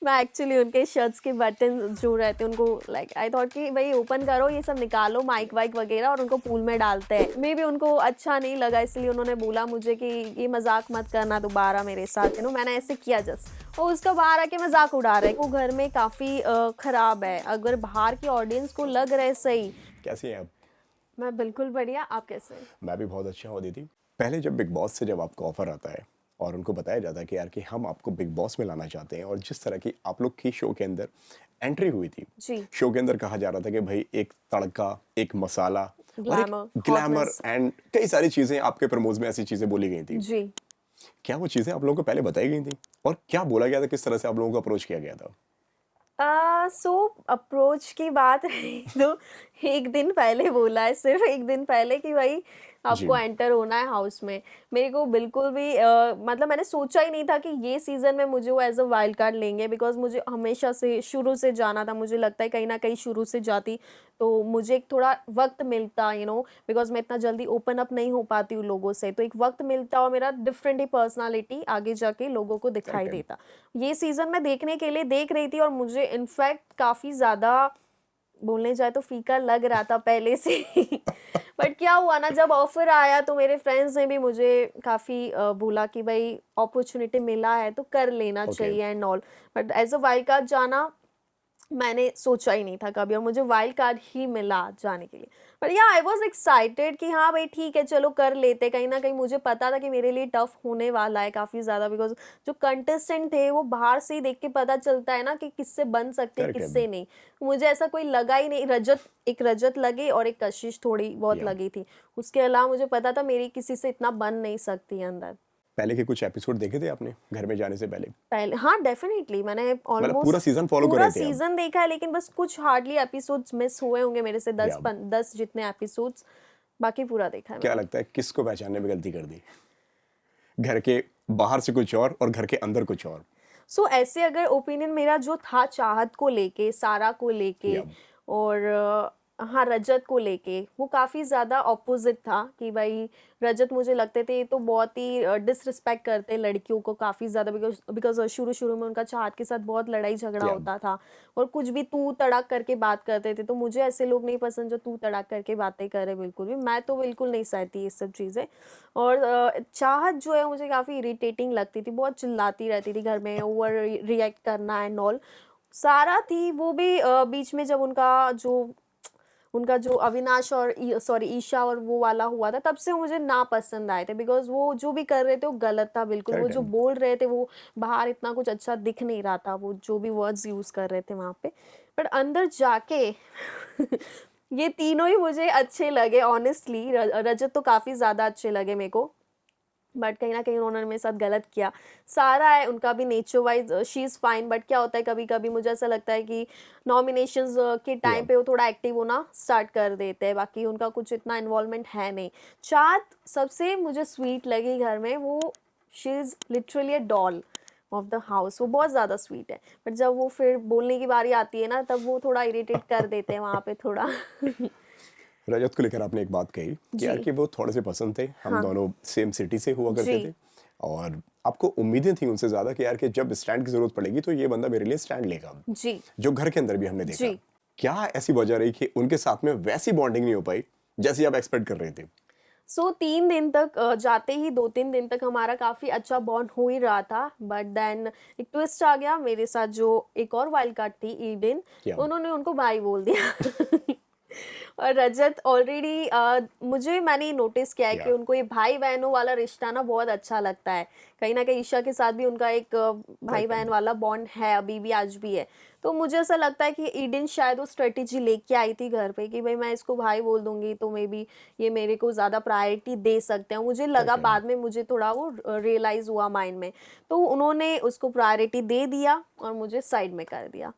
मैं एक्चुअली उनके शर्ट्स के बटन जो रहते हैं उनको लाइक आई थॉट कि भाई ओपन करो ये सब निकालो माइक वाइक वगैरह और उनको पूल में डालते हैं। मे बी उनको अच्छा नहीं लगा इसलिए उन्होंने बोला मुझे कि ये मजाक मत करना दोबारा मेरे साथ, मैंने ऐसे किया जस्ट, और उसका बाहर आके मजाक उड़ा रहे वो घर में काफ़ी खराब है। अगर बाहर की ऑडियंस को लग रहा है सही। कैसी हैं आप? मैं बिल्कुल बढ़िया, आप कैसे हैं? मैं भी बहुत अच्छा हूँ दीदी। पहले जब बिग बॉस से जब आपको ऑफर आता है और उनको बताया जाता है कि यार कि हम आपको बिग बॉस में लाना चाहते हैं, और जिस तरह की आप लोग की शो के अंदर एंट्री हुई थी, जी। शो के अंदर कहा जा रहा था कि भाई एक तड़का, एक मसाला और एक ग्लैमर, ग्लैमर हॉटनेस। एंड कई सारी चीजें आपके प्रमोज में ऐसी चीजें बोली गई थी। जी। क्या वो चीजें आप लोगों को पहले बताई गई थी और क्या बोला गया था, किस तरह से आप लोगों को अप्रोच किया गया था? सो अप्रोच की बात रही तो एक दिन पहले बोला है, सिर्फ एक दिन पहले कि भाई जी। आपको एंटर होना है हाउस में। मेरे को बिल्कुल भी मतलब मैंने सोचा ही नहीं था कि ये सीज़न में मुझे वो एज अ वाइल्ड कार्ड लेंगे, बिकॉज मुझे हमेशा से शुरू से जाना था। मुझे लगता है कहीं ना कहीं शुरू से जाती तो मुझे एक थोड़ा वक्त मिलता, बिकॉज मैं इतना जल्दी ओपन अप नहीं हो पाती हूँ लोगों से, तो एक वक्त मिलता और मेरा डिफरेंट ही पर्सनालिटी आगे जाके लोगों को दिखाई करेक्ट है। देता। ये सीज़न मैं देखने के लिए देख रही थी और मुझे इनफैक्ट काफ़ी ज़्यादा बोलने जाए तो फीका लग रहा था पहले से ही। बट क्या हुआ ना, जब ऑफर आया तो मेरे फ्रेंड्स ने भी मुझे काफ़ी बोला कि भाई अपॉर्चुनिटी मिला है तो कर लेना ओके। चाहिए and all. But as a wild card जाना मैंने सोचा ही नहीं था कभी, और मुझे वाइल्ड कार्ड ही मिला जाने के लिए। पर या आई वाज एक्साइटेड कि हाँ भाई ठीक है चलो कर लेते। कहीं ना कहीं मुझे पता था कि मेरे लिए टफ होने वाला है काफ़ी ज़्यादा, बिकॉज जो कंटेस्टेंट थे वो बाहर से ही देख के पता चलता है ना कि किससे बन सकते हैं करेक्ट है। किससे नहीं। मुझे ऐसा कोई लगा ही नहीं। रजत लगे और एक कशिश थोड़ी बहुत या लगी थी। उसके अलावा मुझे पता था मेरी किसी से इतना बन नहीं सकती अंदर। पहले के कुछ एपिसोड देखे थे आपने घर में जाने से पहले? पहले हाँ डेफिनेटली मैंने मतलब पूरा ऑलमोस्ट सीजन फॉलो कर पूरा रहे थे आप? सीजन देखा है, लेकिन बस कुछ हार्डली एपिसोड्स मिस हुए होंगे मेरे से, या 10 जितने एपिसोड्स। बाकी पूरा देखा है क्या मैंने। लगता है किसको पहचानने में गलती कर दी? घर के बाहर से कुछ और घर के अंदर कुछ और? सो ऐसे अगर ओपिनियन मेरा जो था चाहत को लेके, सारा को लेके या और हाँ रजत को लेके, वो काफ़ी ज़्यादा ऑपोजिट था कि भाई रजत मुझे लगते थे ये तो बहुत ही डिसरिस्पेक्ट करते लड़कियों को काफ़ी ज़्यादा, बिकॉज बिकॉज शुरू शुरू में उनका चाहत के साथ बहुत लड़ाई झगड़ा या होता था और कुछ भी तू तड़ाक करके बात करते थे। तो मुझे ऐसे लोग नहीं पसंद जो तू तड़ाक करके बातें करे, बिल्कुल भी। मैं तो बिल्कुल नहीं सहती ये सब चीज़ें। और चाहत जो है मुझे काफ़ी इरिटेटिंग लगती थी, बहुत चिल्लाती रहती थी घर में, ओवर रिएक्ट करना एंड ऑल। सारा थी वो भी बीच में जब उनका जो अविनाश और सॉरी ईशा और वो वाला हुआ था, तब से वो मुझे ना पसंद आए थे, बिकॉज वो जो भी कर रहे थे वो गलत था बिल्कुल। वो करेक्ट जो है। बोल रहे थे वो बाहर इतना कुछ अच्छा दिख नहीं रहा था, वो जो भी वर्ड्स यूज कर रहे थे वहां पे। बट अंदर जाके ये तीनों ही मुझे अच्छे लगे ऑनेस्टली। रजत तो काफी ज्यादा अच्छे लगे मेरे को, बट कहीं ना कहीं उन्होंने मेरे साथ गलत किया। सारा है उनका भी nature wise she is fine, but क्या होता है कभी कभी मुझे ऐसा लगता है कि नॉमिनेशंस के या टाइम पे वो थोड़ा एक्टिव होना स्टार्ट कर देते हैं, बाकी उनका कुछ इतना इन्वॉल्वमेंट है नहीं। चाँद सबसे मुझे स्वीट लगी घर में, वो she is literally a doll of the house. वो बहुत ज़्यादा स्वीट है, बट जब वो फिर बोलने की बारी आती है ना तब वो थोड़ा इरिटेट कर देते हैं वहाँ पे थोड़ा। रजत को लेकर आपने एक बात कही कि यार जी। कि वो थोड़े से पसंद थे, हम हाँ। दोनों सेम सिटी से हुआ जी। करते थे, और आपको उम्मीदें थी उनसे ज्यादा कि यार कि जब स्टैंड की जरूरत पड़ेगी तो ये बंदा मेरे लिए स्टैंड लेगा, जी। जो घर के अंदर भी हमने देखा। जी। क्या ऐसी वजह रही कि उनके साथ में वैसी बॉन्डिंग नहीं हो पाई जैसी आप एक्सपेक्ट कर रहे थे? सो 3 दिन तक जाते ही 2-3 दिन तक हमारा काफ़ी अच्छा बॉन्ड हो ही रहा था, बट देन एक ट्विस्ट आ गया मेरे साथ। जो एक और वाइल्ड कार्ड थी ईडन, क्या? उन्होंने उनको भाई बोल दिया। और रजत ऑलरेडी मैंने ये नोटिस किया है कि या उनको ये भाई बहनों वाला रिश्ता ना बहुत अच्छा लगता है। कहीं ना कहीं ईशा के साथ भी उनका एक भाई करेक्ट है। बहन वाला बॉन्ड है, अभी भी आज भी है। तो मुझे ऐसा लगता है कि ईडन शायद वो स्ट्रेटेजी लेके आई थी घर पे कि भाई मैं इसको भाई बोल दूंगी तो मे बी ये मेरे को ज़्यादा प्रायोरिटी दे सकते हैं। मुझे लगा, करेक्ट है। बाद में मुझे थोड़ा वो रियलाइज़ हुआ माइंड में, तो उन्होंने उसको प्रायोरिटी दे दिया और मुझे साइड में कर दिया।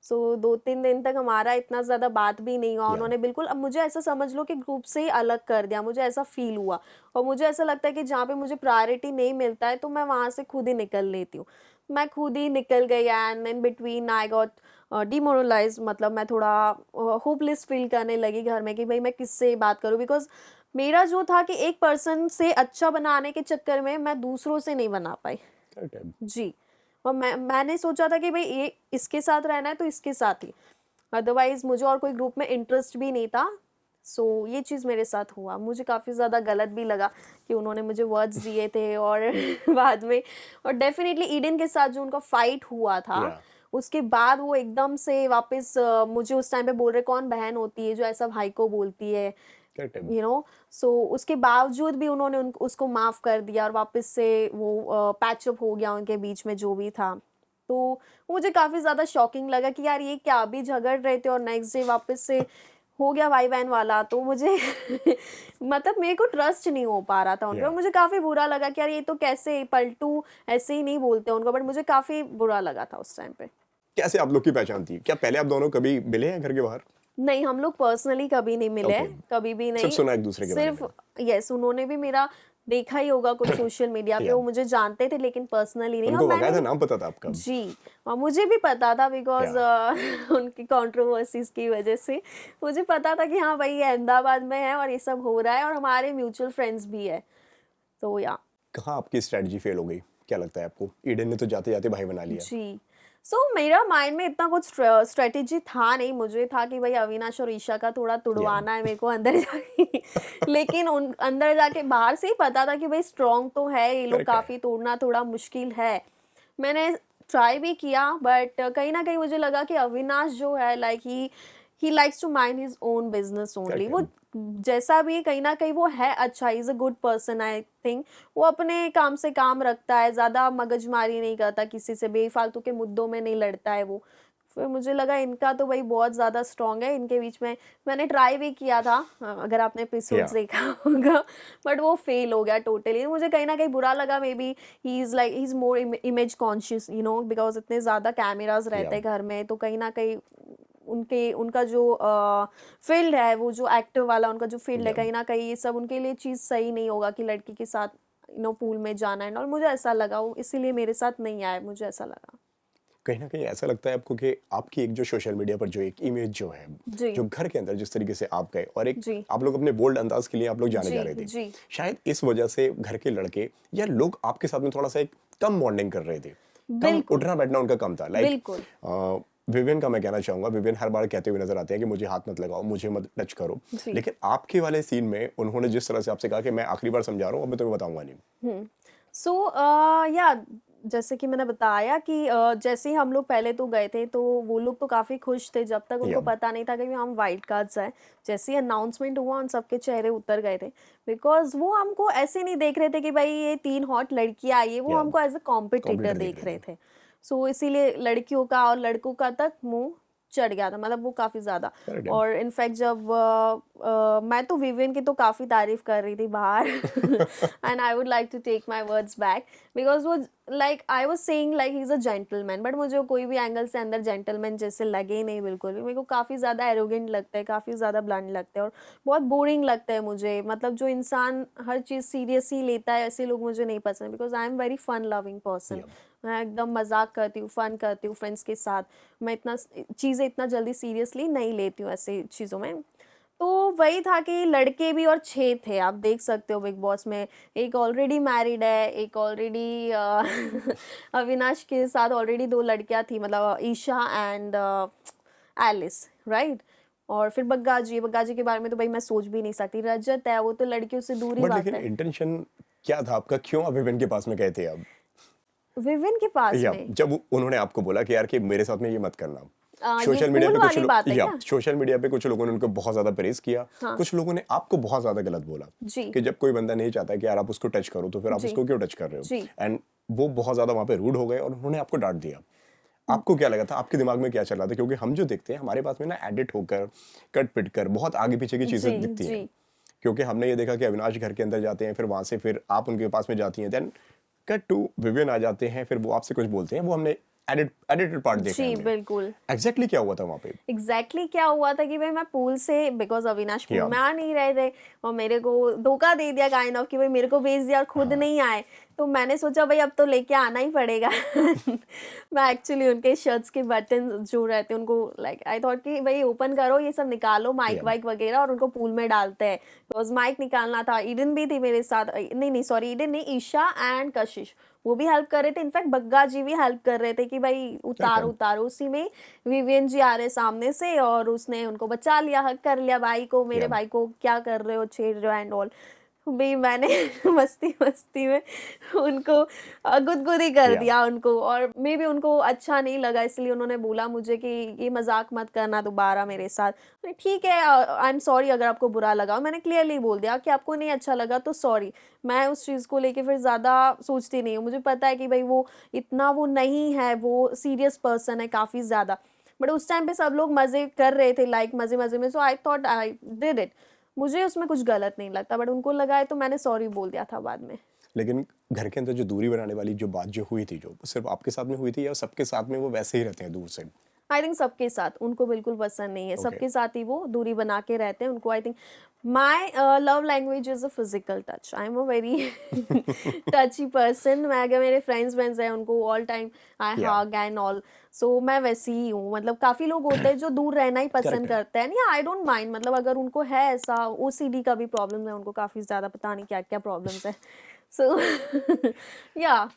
सो 2-3 दिन तक हमारा इतना ज़्यादा बात भी नहीं हुआ। या उन्होंने बिल्कुल, अब मुझे ऐसा समझ लो कि ग्रुप से ही अलग कर दिया, मुझे ऐसा फील हुआ। और मुझे ऐसा लगता है कि जहाँ पे मुझे प्रायोरिटी नहीं मिलता है तो मैं वहाँ से खुद ही निकल लेती हूँ। मैं खुद ही निकल गई and in between I got demoralize. मतलब मैं थोड़ा होपलेस फील करने लगी घर में कि भाई मैं किससे बात करूँ, बिकॉज मेरा जो था कि एक पर्सन से अच्छा बनाने के चक्कर में मैं दूसरों से नहीं बना पाई। करेक्ट है। जी। और मैंने सोचा था कि भाई ये इसके साथ रहना है तो इसके साथ ही, अदरवाइज मुझे और कोई ग्रुप में इंटरेस्ट भी नहीं था। सो ये चीज़ मेरे साथ हुआ, मुझे काफ़ी ज़्यादा गलत भी लगा कि उन्होंने मुझे वर्ड्स दिए थे और बाद में, और डेफिनेटली ईडन के साथ जो उनका फाइट हुआ था या उसके बाद वो एकदम से वापस मुझे उस टाइम पे बोल रहे कौन बहन होती है जो ऐसा भाई को बोलती है, करेक्ट है। You know. सो उसके बावजूद भी उन्होंने उसको माफ़ कर दिया और वापस से वो पैचअप हो गया उनके बीच में जो भी था। तो मुझे काफ़ी ज़्यादा शॉकिंग लगा कि यार ये क्या, अभी झगड़ रहे थे और नेक्स्ट डे वापस से हो गया भाई बहन वाला। तो मुझे मतलब मेरे को ट्रस्ट नहीं हो पा रहा था उन पे, या और मुझे काफ़ी बुरा लगा कि यार ये तो कैसे पलटू, ऐसे ही नहीं बोलते उनको, बट मुझे काफ़ी बुरा लगा था उस टाइम पे। कैसे आप लोग की पहचान थी? क्या पहले आप दोनों कभी मिले हैं घर के बाहर? नहीं, हम लोग पर्सनली कभी नहीं मिले, ओके, कभी भी सिर्फ नहीं। सुना एक दूसरे के बारे सिर्फ में। यस, उन्होंने भी मेरा देखा ही होगा कुछ सोशल मीडिया पे, या वो मुझे जानते थे लेकिन पर्सनली नहीं, और उनको मैंने बाकायदा भी नाम पता था आपका? जी, और मुझे भी पता था बिकॉज़ या उनकी कंट्रोवर्सीज़ की वजह से मुझे पता था कि हाँ भाई ये अहमदाबाद में है और ये सब हो रहा है और हमारे म्यूचुअल फ्रेंड्स भी है। तो या कहाँ आपकी स्ट्रेटजी फेल हो गई? क्या लगता है आपको? ईडन ने तो जाते-जाते भाई बना लिया। जी। सो मेरा माइंड में इतना कुछ स्ट्रेटेजी था नहीं, मुझे था कि भाई अविनाश और ईशा का थोड़ा या तुड़वाना है मेरे को अंदर जाके लेकिन उन अंदर जाके बाहर से ही पता था कि भाई स्ट्रॉन्ग तो है ये लोग, करेक्ट है। काफ़ी तोड़ना थोड़ा मुश्किल है। मैंने ट्राई भी किया बट कहीं न कहीं मुझे लगा कि अविनाश जो है like he likes to mind his own business only. Correct वो है। जैसा भी कहीं न कहीं वो है अच्छा, ही is a good person I think. वो अपने काम से काम रखता है, ज़्यादा मगजमारी नहीं करता किसी से, बेफ़ालतू के मुद्दों में नहीं लड़ता है वो। फिर मुझे लगा इनका तो भाई बहुत ज़्यादा स्ट्रॉन्ग है, इनके बीच में मैंने ट्राई भी किया था, अगर आपने या एपिसोड्स देखा होगा, बट वो फेल हो गया टोटली। मुझे कहीं न कहीं बुरा लगा, may be he is more image conscious, you know, because इतने ज़्यादा कैमराज़ या रहते हैं घर में, तो कहीं न कहीं उनका जो फ़ील्ड है, वो जो एक्टर वाला उनका जो फ़ील्ड है, या कहीं न कहीं ये सब उनके लिए चीज़ सही नहीं होगा कि लड़की के साथ यू नो पूल में जाना एंड ऑल। मुझे ऐसा लगा, वो इसीलिए मेरे साथ नहीं आए, मुझे ऐसा लगा। कहीं न कहीं ऐसा लगता है आपको कि आपकी एक जो सोशल मीडिया पर जो एक इमेज जो है, जी, जो घर के अंदर जिस तरीके से आप गए और एक जी, आप लोग अपने बोल्ड अंदाज़ के लिए आप लोग जाने जी, जा रहे थे। जी, शायद इस वजह से घर के लड़के या लोग आपके साथ में थोड़ा-सा एक कम बॉन्डिंग कर रहे थे। कम बिल्कुल, उठना-बैठना उनका कम था। लाइक बिल्कुल। विवियन का मैं कहना चाहूँगा, विवियन हर बार कहते हुए नज़र आते हैं कि मुझे हाथ मत लगाओ, मुझे मत टच करो। जी। लेकिन आपके वाले सीन में उन्होंने जिस तरह से आपसे कहा कि मैं आखिरी बार समझा रहा हूँ, अब मैं तुम्हें बताऊँगा नहीं। सो या जैसे कि मैंने बताया कि जैसे ही हम लोग पहले तो गए थे तो वो लोग तो काफ़ी खुश थे, जब तक या उनको पता नहीं था कि हम वाइल्ड कार्ड्स हैं। जैसे ही अनाउंसमेंट हुआ उन सबके चेहरे उतर गए थे, बिकॉज़ वो हमको ऐसे नहीं देख रहे थे कि भाई ये 3 हॉट लड़कियाँ आई है, वो या हमको एज़ अ कॉम्पिटिटर कॉम्पिटिटर देख देख रहे रहे थे। थे। सो इसीलिए लड़कियों का और लड़कों का तक मुँह चढ़ गया था, मतलब वो काफ़ी ज़्यादा। करेक्ट है। और इनफैक्ट जब मैं तो विवियन की तो काफ़ी तारीफ़ कर रही थी बाहर and I would like to take my words back, because वो like I was saying like he is a gentleman, but मुझे कोई भी एंगल से अंदर जेंटलमैन जैसे लगे ही नहीं बिल्कुल भी। मेरे को काफ़ी ज़्यादा एरोगेंट लगता है, काफ़ी ज़्यादा ब्लंट लगता है और बहुत बोरिंग लगता है मुझे। मतलब जो इंसान हर चीज़ सीरियसली लेता है, ऐसे लोग मुझे नहीं पसंद, because I am very fun loving person. या मैं एकदम मज़ाक करती हूँ, फ़न करती हूँ फ्रेंड्स के साथ। मैं इतना चीज़ें इतना जल्दी सीरियसली नहीं लेती हूँ ऐसी चीज़ों में। तो वही था कि लड़के भी और 6 थे, आप देख सकते हो बिग बॉस में। एक ऑलरेडी मैरिड है, एक ऑलरेडी अविनाश के साथ ऑलरेडी 2 लड़कियाँ थी, मतलब ईशा एंड एलिस, राइट? और फिर बग्गा जी के बारे में तो भाई मैं सोच भी नहीं सकती। रजत है, वो तो लड़कियों से दूर ही बट बात लेकिन है। इंटेंशन क्या था आपका? क्यों आप विवियन के पास में गए थे आप? विविन के पास या में जब उन्होंने आपको बोला कि यार कि मेरे साथ में ये मत करना। ये सोशल मीडिया पूल पे कुछ वाली बात है क्या? सोशल मीडिया पे कुछ लोगों ने उनको बहुत ज़्यादा प्रेज़ किया, हाँ, कुछ लोगों ने आपको बहुत ज़्यादा गलत बोला जी, कि जब कोई बंदा नहीं चाहता कि यार आप उसको टच करो, तो फिर आप जी, उसको क्यों टच कर रहे हो? जी। एंड वो बहुत ज़्यादा वहाँ पे रूड हो गए और उन्होंने आपको डाँट दिया। आपको क्या लगा था? आपके दिमाग में क्या चल रहा था? क्योंकि हम जो देखते हैं, हमारे पास में ना एडिट होकर, कट-पिट कर बहुत आगे-पीछे की जी, चीज़ें दिखती हैं। जी। क्योंकि हमने ये देखा कि अविनाश घर के अंदर जाते हैं, फिर वहाँ से फिर आप उनके पास में जाती हैं, देन कट टू विवियन आ जाते हैं, फिर वो आपसे कुछ बोलते हैं, वो हमने एडिटेड पार्ट देखा है जी, हमने। बिल्कुल। एग्ज़ैक्टली क्या हुआ था वहाँ पे? क्या हुआ था कि भाई मैं पूल से, बिकॉज़ अविनाश पूल या में आ नहीं रहे थे और मेरे को धोखा दे दिया काइंड ऑफ कि भाई मेरे को भेज दिया और खुद हाँ, नहीं आए। तो मैंने सोचा भाई अब तो लेके आना ही पड़ेगा। मैं एक्चुअली उनके शर्ट्स के बटन जो रहते हैं उनको लाइक आई थॉट कि भाई ओपन करो, ये सब निकालो माइक या वाइक वगैरह और उनको पूल में डालते हैं। बिकॉज़ माइक निकालना था। ईडन भी थी मेरे साथ, नहीं, सॉरी, ईडन नहीं, ईशा एंड कशिश, वो भी हेल्प कर रहे थे, इनफैक्ट बग्गा जी भी हेल्प कर रहे थे कि भाई क्या उतारो कम उतारो। उसी में विवियन जी आ रहे सामने से और उसने उनको बचा लिया, हक कर लिया भाई को, मेरे या भाई को क्या कर रहे हो, छेड़ रहे हो एंड ऑल। भाई मैंने मस्ती मस्ती में उनको गुदगुदी कर या दिया उनको, और मे भी उनको अच्छा नहीं लगा, इसलिए उन्होंने बोला मुझे कि ये मजाक मत करना दोबारा मेरे साथ। मैंने, ठीक है, आई एम सॉरी अगर आपको बुरा लगा। मैंने क्लियरली बोल दिया कि आपको नहीं अच्छा लगा तो सॉरी। मैं उस चीज़ को लेके फिर ज़्यादा सोचती नहीं हूँ, मुझे पता है कि भाई वो इतना वो नहीं है, वो सीरियस पर्सन है काफ़ी ज़्यादा। बट उस टाइम पे सब लोग मज़े कर रहे थे, लाइक मज़े मज़े में, so I thought I did it. मुझे उसमें कुछ गलत नहीं लगता, बट उनको लगा है तो मैंने सॉरी बोल दिया था बाद में। लेकिन घर के अंदर जो दूरी बनाने वाली जो बात जो हुई थी, जो वो सिर्फ आपके साथ में हुई थी या सबके साथ में वो वैसे ही रहते हैं दूर से? आई थिंक सबके साथ, उनको बिल्कुल पसंद नहीं है, ओके। सबके साथ ही वो दूरी बना के रहते हैं। उनको I think my love language is a physical touch. I am a very टची person. मैं, अगर मेरे फ्रेंड्स हैं उनको ऑल टाइम आई या हग एंड ऑल, सो मैं वैसी ही हूँ। मतलब काफ़ी लोग होते हैं जो दूर रहना ही करेक्ट पसंद है। करते हैं, या आई डोंट माइंड, मतलब अगर उनको है ऐसा ओसीडी का भी प्रॉब्लम है उनको, काफ़ी ज़्यादा, पता नहीं क्या क्या प्रॉब्लम्स है। सो या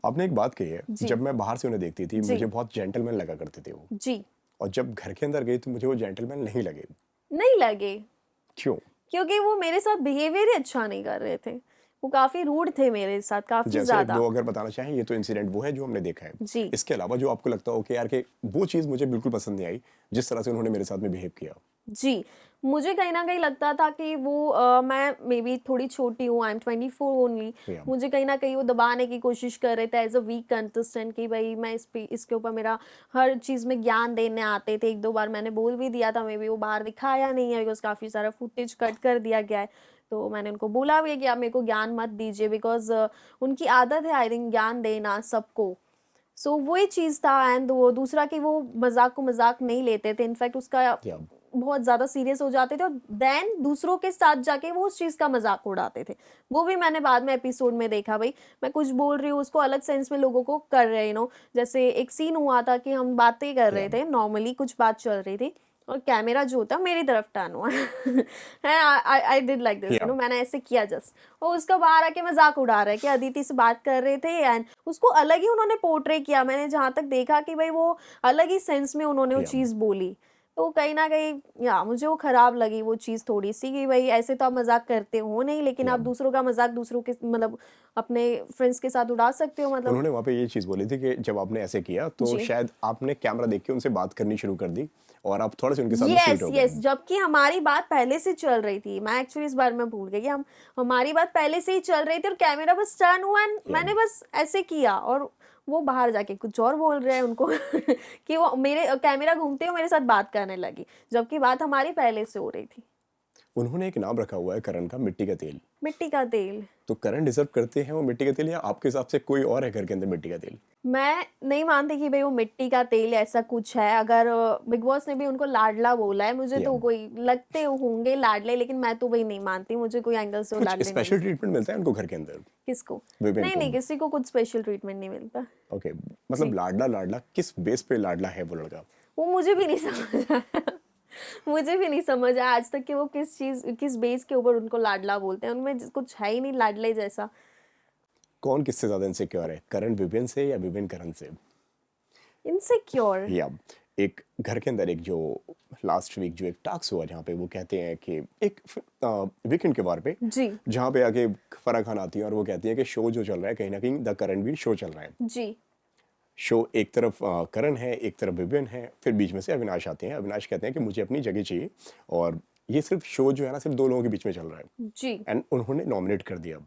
आपने एक बात कही है, जी जब मैं बाहर से उन्हें देखती थी जी मुझे बहुत जेंटलमैन लगा करते थे वो, जी और जब घर के अंदर गई तो मुझे वो जेंटलमैन नहीं लगे। नहीं लगे, क्यों? क्योंकि वो मेरे साथ बिहेवियर ही अच्छा नहीं कर रहे थे। वो काफ़ी रूड थे मेरे साथ, काफ़ी जैसे ज़्यादा। वो अगर बताना चाहें, ये तो इंसिडेंट वो है जो हमने देखा है। जी, इसके अलावा जो आपको लगता हो कि यार कि वो चीज़ मुझे बिल्कुल पसंद नहीं आई, जिस तरह से उन्होंने मेरे साथ में बिहेव किया। जी। मुझे कहीं न कहीं लगता था कि वो मैं मेबी थोड़ी छोटी हूँ, आई एम 24 ओनली। या मुझे कहीं न कहीं वो दबाने की कोशिश कर रहे थे एज़ अ वीक कंटेस्टेंट, कि भई मैं इसके ऊपर मेरा हर चीज़ में ज्ञान देने आते थे। 1-2 बार मैंने बोल भी दिया था, मेबी वो बाहर दिखाया नहीं है बिकॉज़ काफ़ी सारा फुटेज कट कर दिया गया है। तो मैंने उनको बोला भी है कि आप मेरे को ज्ञान मत दीजिए, बिकॉज़ उनकी आदत है आई थिंक ज्ञान देना सबको। सो वही चीज़ था, एंड वो दूसरा कि वो मज़ाक को मज़ाक नहीं लेते थे, इनफैक्ट उसका या बहुत ज़्यादा सीरियस हो जाते थे, और देन दूसरों के साथ जाके वो उस चीज़ का मज़ाक उड़ाते थे। वो भी मैंने बाद में एपिसोड में देखा, भई मैं कुछ बोल रही हूँ उसको अलग सेंस में लोगों को कर रहे हैं, जैसे एक सीन हुआ था कि हम बातें कर या रहे थे, नॉर्मली कुछ बात चल रही थी और कैमरा जो होता है मेरी तरफ टर्न हुआ है, आई डिड लाइक दिस, या मैंने ऐसे किया जस्ट, और उसका बाहर आके मजाक उड़ा रहा है कि अदिति से बात कर रहे थे, एंड उसको अलग ही उन्होंने पोर्ट्रे किया। मैंने जहाँ तक देखा कि भाई वो अलग ही सेंस में उन्होंने वो या चीज़ बोली। तो कहीं न कहीं या मुझे वो खराब लगी वो चीज़ थोड़ी-सी, कि भई ऐसे तो आप मज़ाक करते हो नहीं, लेकिन या आप दूसरों का मज़ाक दूसरों के मतलब अपने फ्रेंड्स के साथ उड़ा सकते हो, मतलब। उन्होंने वहाँ पे ये चीज़ बोली थी कि जब आपने ऐसे किया तो जी। शायद आपने कैमरा देख के उनसे बात करनी शुरू कर दी और आप थोड़े से उनके साथ में स्वीट यस, हो यस, गए। जबकि हमारी बात पहले से चल रही थी। मैं एक्चुअली इस बारे में भूल गई, हम हमारी बात पहले से ही चल रही थी और कैमरा बस टर्न हुआ एंड या मैंने बस ऐसे किया, और वो बाहर जाके कुछ और बोल रहे हैं उनको कि वो मेरे कैमरा घूमते हुए मेरे साथ बात करने लगी, जबकि बात हमारी पहले से हो रही थी। उन्होंने एक नाम रखा हुआ है करण का, मिट्टी का तेल। मिट्टी का तेल। तो करण डिजर्व करते हैं वो मिट्टी का तेल, या आपके हिसाब से कोई और है घर के अंदर मिट्टी का तेल? मैं नहीं मानती कि भई वो मिट्टी का तेल ऐसा कुछ है। अगर बिग बॉस ने भी उनको लाडला बोला है, मुझे या तो कोई लगते होंगे लाडले, लेकिन मैं तो वही नहीं मानती, मुझे कोई एंगल से वो कुछ लाडले नहीं स्पेशल लगते। ट्रीटमेंट मिलता है उनको घर के अंदर? किसको? विवेन नहीं, को? नहीं, किसी को कुछ स्पेशल ट्रीटमेंट नहीं मिलता। ओके, मतलब जी, लाडला लाडला किस बेस पे लाडला है वो लड़का? वो मुझे भी नहीं समझ आया। मुझे भी नहीं समझ आया आज तक कि वो किस बेस के ऊपर उनको लाडला बोलते हैं। उनमें कुछ है ही नहीं लाडले जैसा। कौन किससे ज्यादा इनसिक्योर है, करण विवेन से या विवेन करण से? इनसिक्योर। या एक घर के अंदर एक जो लास्ट वीक जो एक टॉक्स हुआ जहाँ पे वो कहते हैं कि एक वीकेंड के बार पे, जी, जहाँ पे आके फराह खान आती है और वो कहती है कि शो जो चल रहा है कहीं ना कहीं द करणवीर शो चल रहा है। जी, शो एक तरफ करण है, एक तरफ विपिन है, फिर बीच में से अविनाश आते हैं। अविनाश कहते हैं कि मुझे अपनी जगह चाहिए, और ये सिर्फ शो जो है ना सिर्फ दो लोगों के बीच में चल रहा है। जी, एंड उन्होंने नॉमिनेट कर दिया